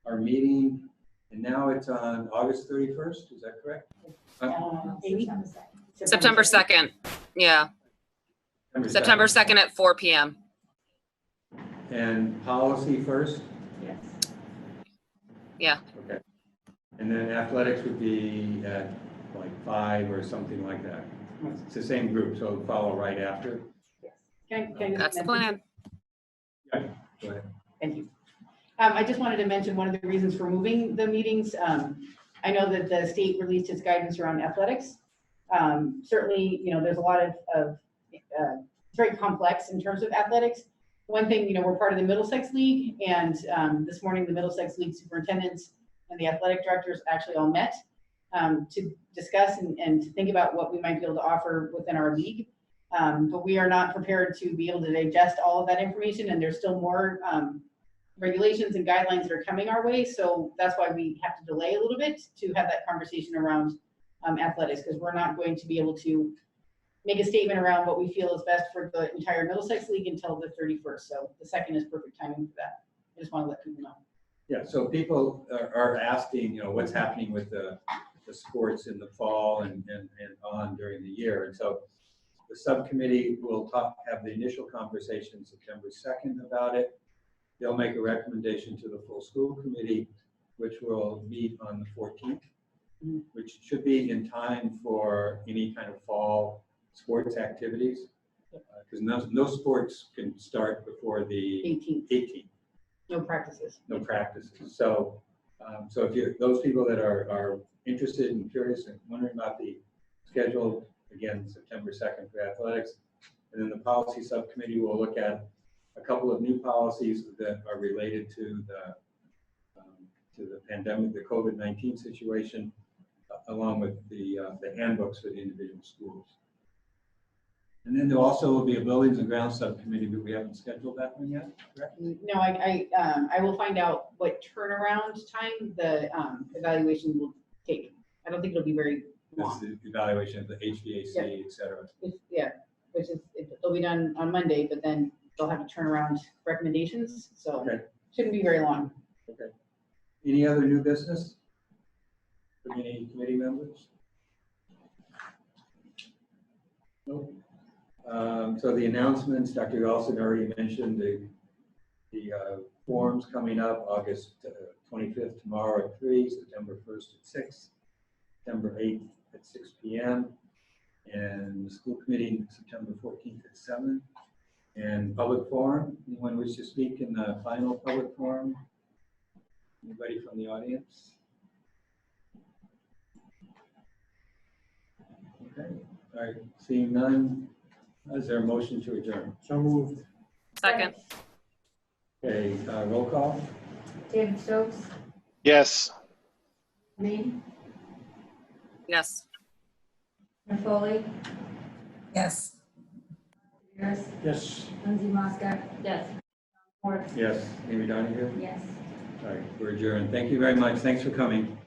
are meeting, and now it's on August 31st. Is that correct? September 2nd. Yeah. September 2nd at 4 p.m. And policy first? Yes. Yeah. Okay. And then athletics would be at like 5 or something like that. It's the same group, so it'll follow right after. That's the plan. Yeah, go ahead. Thank you. I just wanted to mention one of the reasons for moving the meetings. I know that the state released its guidance around athletics. Certainly, you know, there's a lot of it's very complex in terms of athletics. One thing, you know, we're part of the Middlesex League, and this morning the Middlesex League superintendents and the athletic directors actually all met to discuss and to think about what we might be able to offer within our league. But we are not prepared to be able to digest all of that information, and there's still more regulations and guidelines that are coming our way. So that's why we have to delay a little bit to have that conversation around athletics, because we're not going to be able to make a statement around what we feel is best for the entire Middlesex League until the 31st. So the 2nd is perfect timing for that. I just want to let people know. Yeah, so people are asking, what's happening with the sports in the fall and on during the year. And so the subcommittee will have the initial conversation September 2nd about it. They'll make a recommendation to the full school committee, which will meet on the 14th, which should be in time for any kind of fall sports activities. Because no sports can start before the 18th. No practices. No practices. So, so if those people that are interested and curious and wondering about the schedule, again, September 2nd for athletics, and then the policy subcommittee will look at a couple of new policies that are related to the pandemic, the COVID-19 situation, along with the handbooks for the individual schools. And then there also will be a buildings and grounds subcommittee, but we haven't scheduled that one yet, correct? No, I will find out what turnaround time the evaluation will take. I don't think it'll be very long. This is the evaluation of the HVAC, et cetera. Which is, it'll be done on Monday, but then they'll have to turn around recommendations, so Okay. shouldn't be very long. Okay. Any other new business from any committee members? Nope. So the announcements, Dr. Galson already mentioned the forums coming up August 25th, tomorrow at 3, September 1st at 6, September 8th at 6 p.m. and the school committee September 14th at 7. And public forum, anyone wish to speak in the final public forum? Anybody from the audience? Okay, all right, seeing none, is there a motion to adjourn? So moved. Second. Okay, roll call? David Stokes, Yes. Reed, Yes. Foley, Yes. Harris, Yes. Lindsay Mosca. Yes. Ford. Yes. Amy Donahue? Yes. All right, we're adjourned. Thank you very much. Thanks for coming.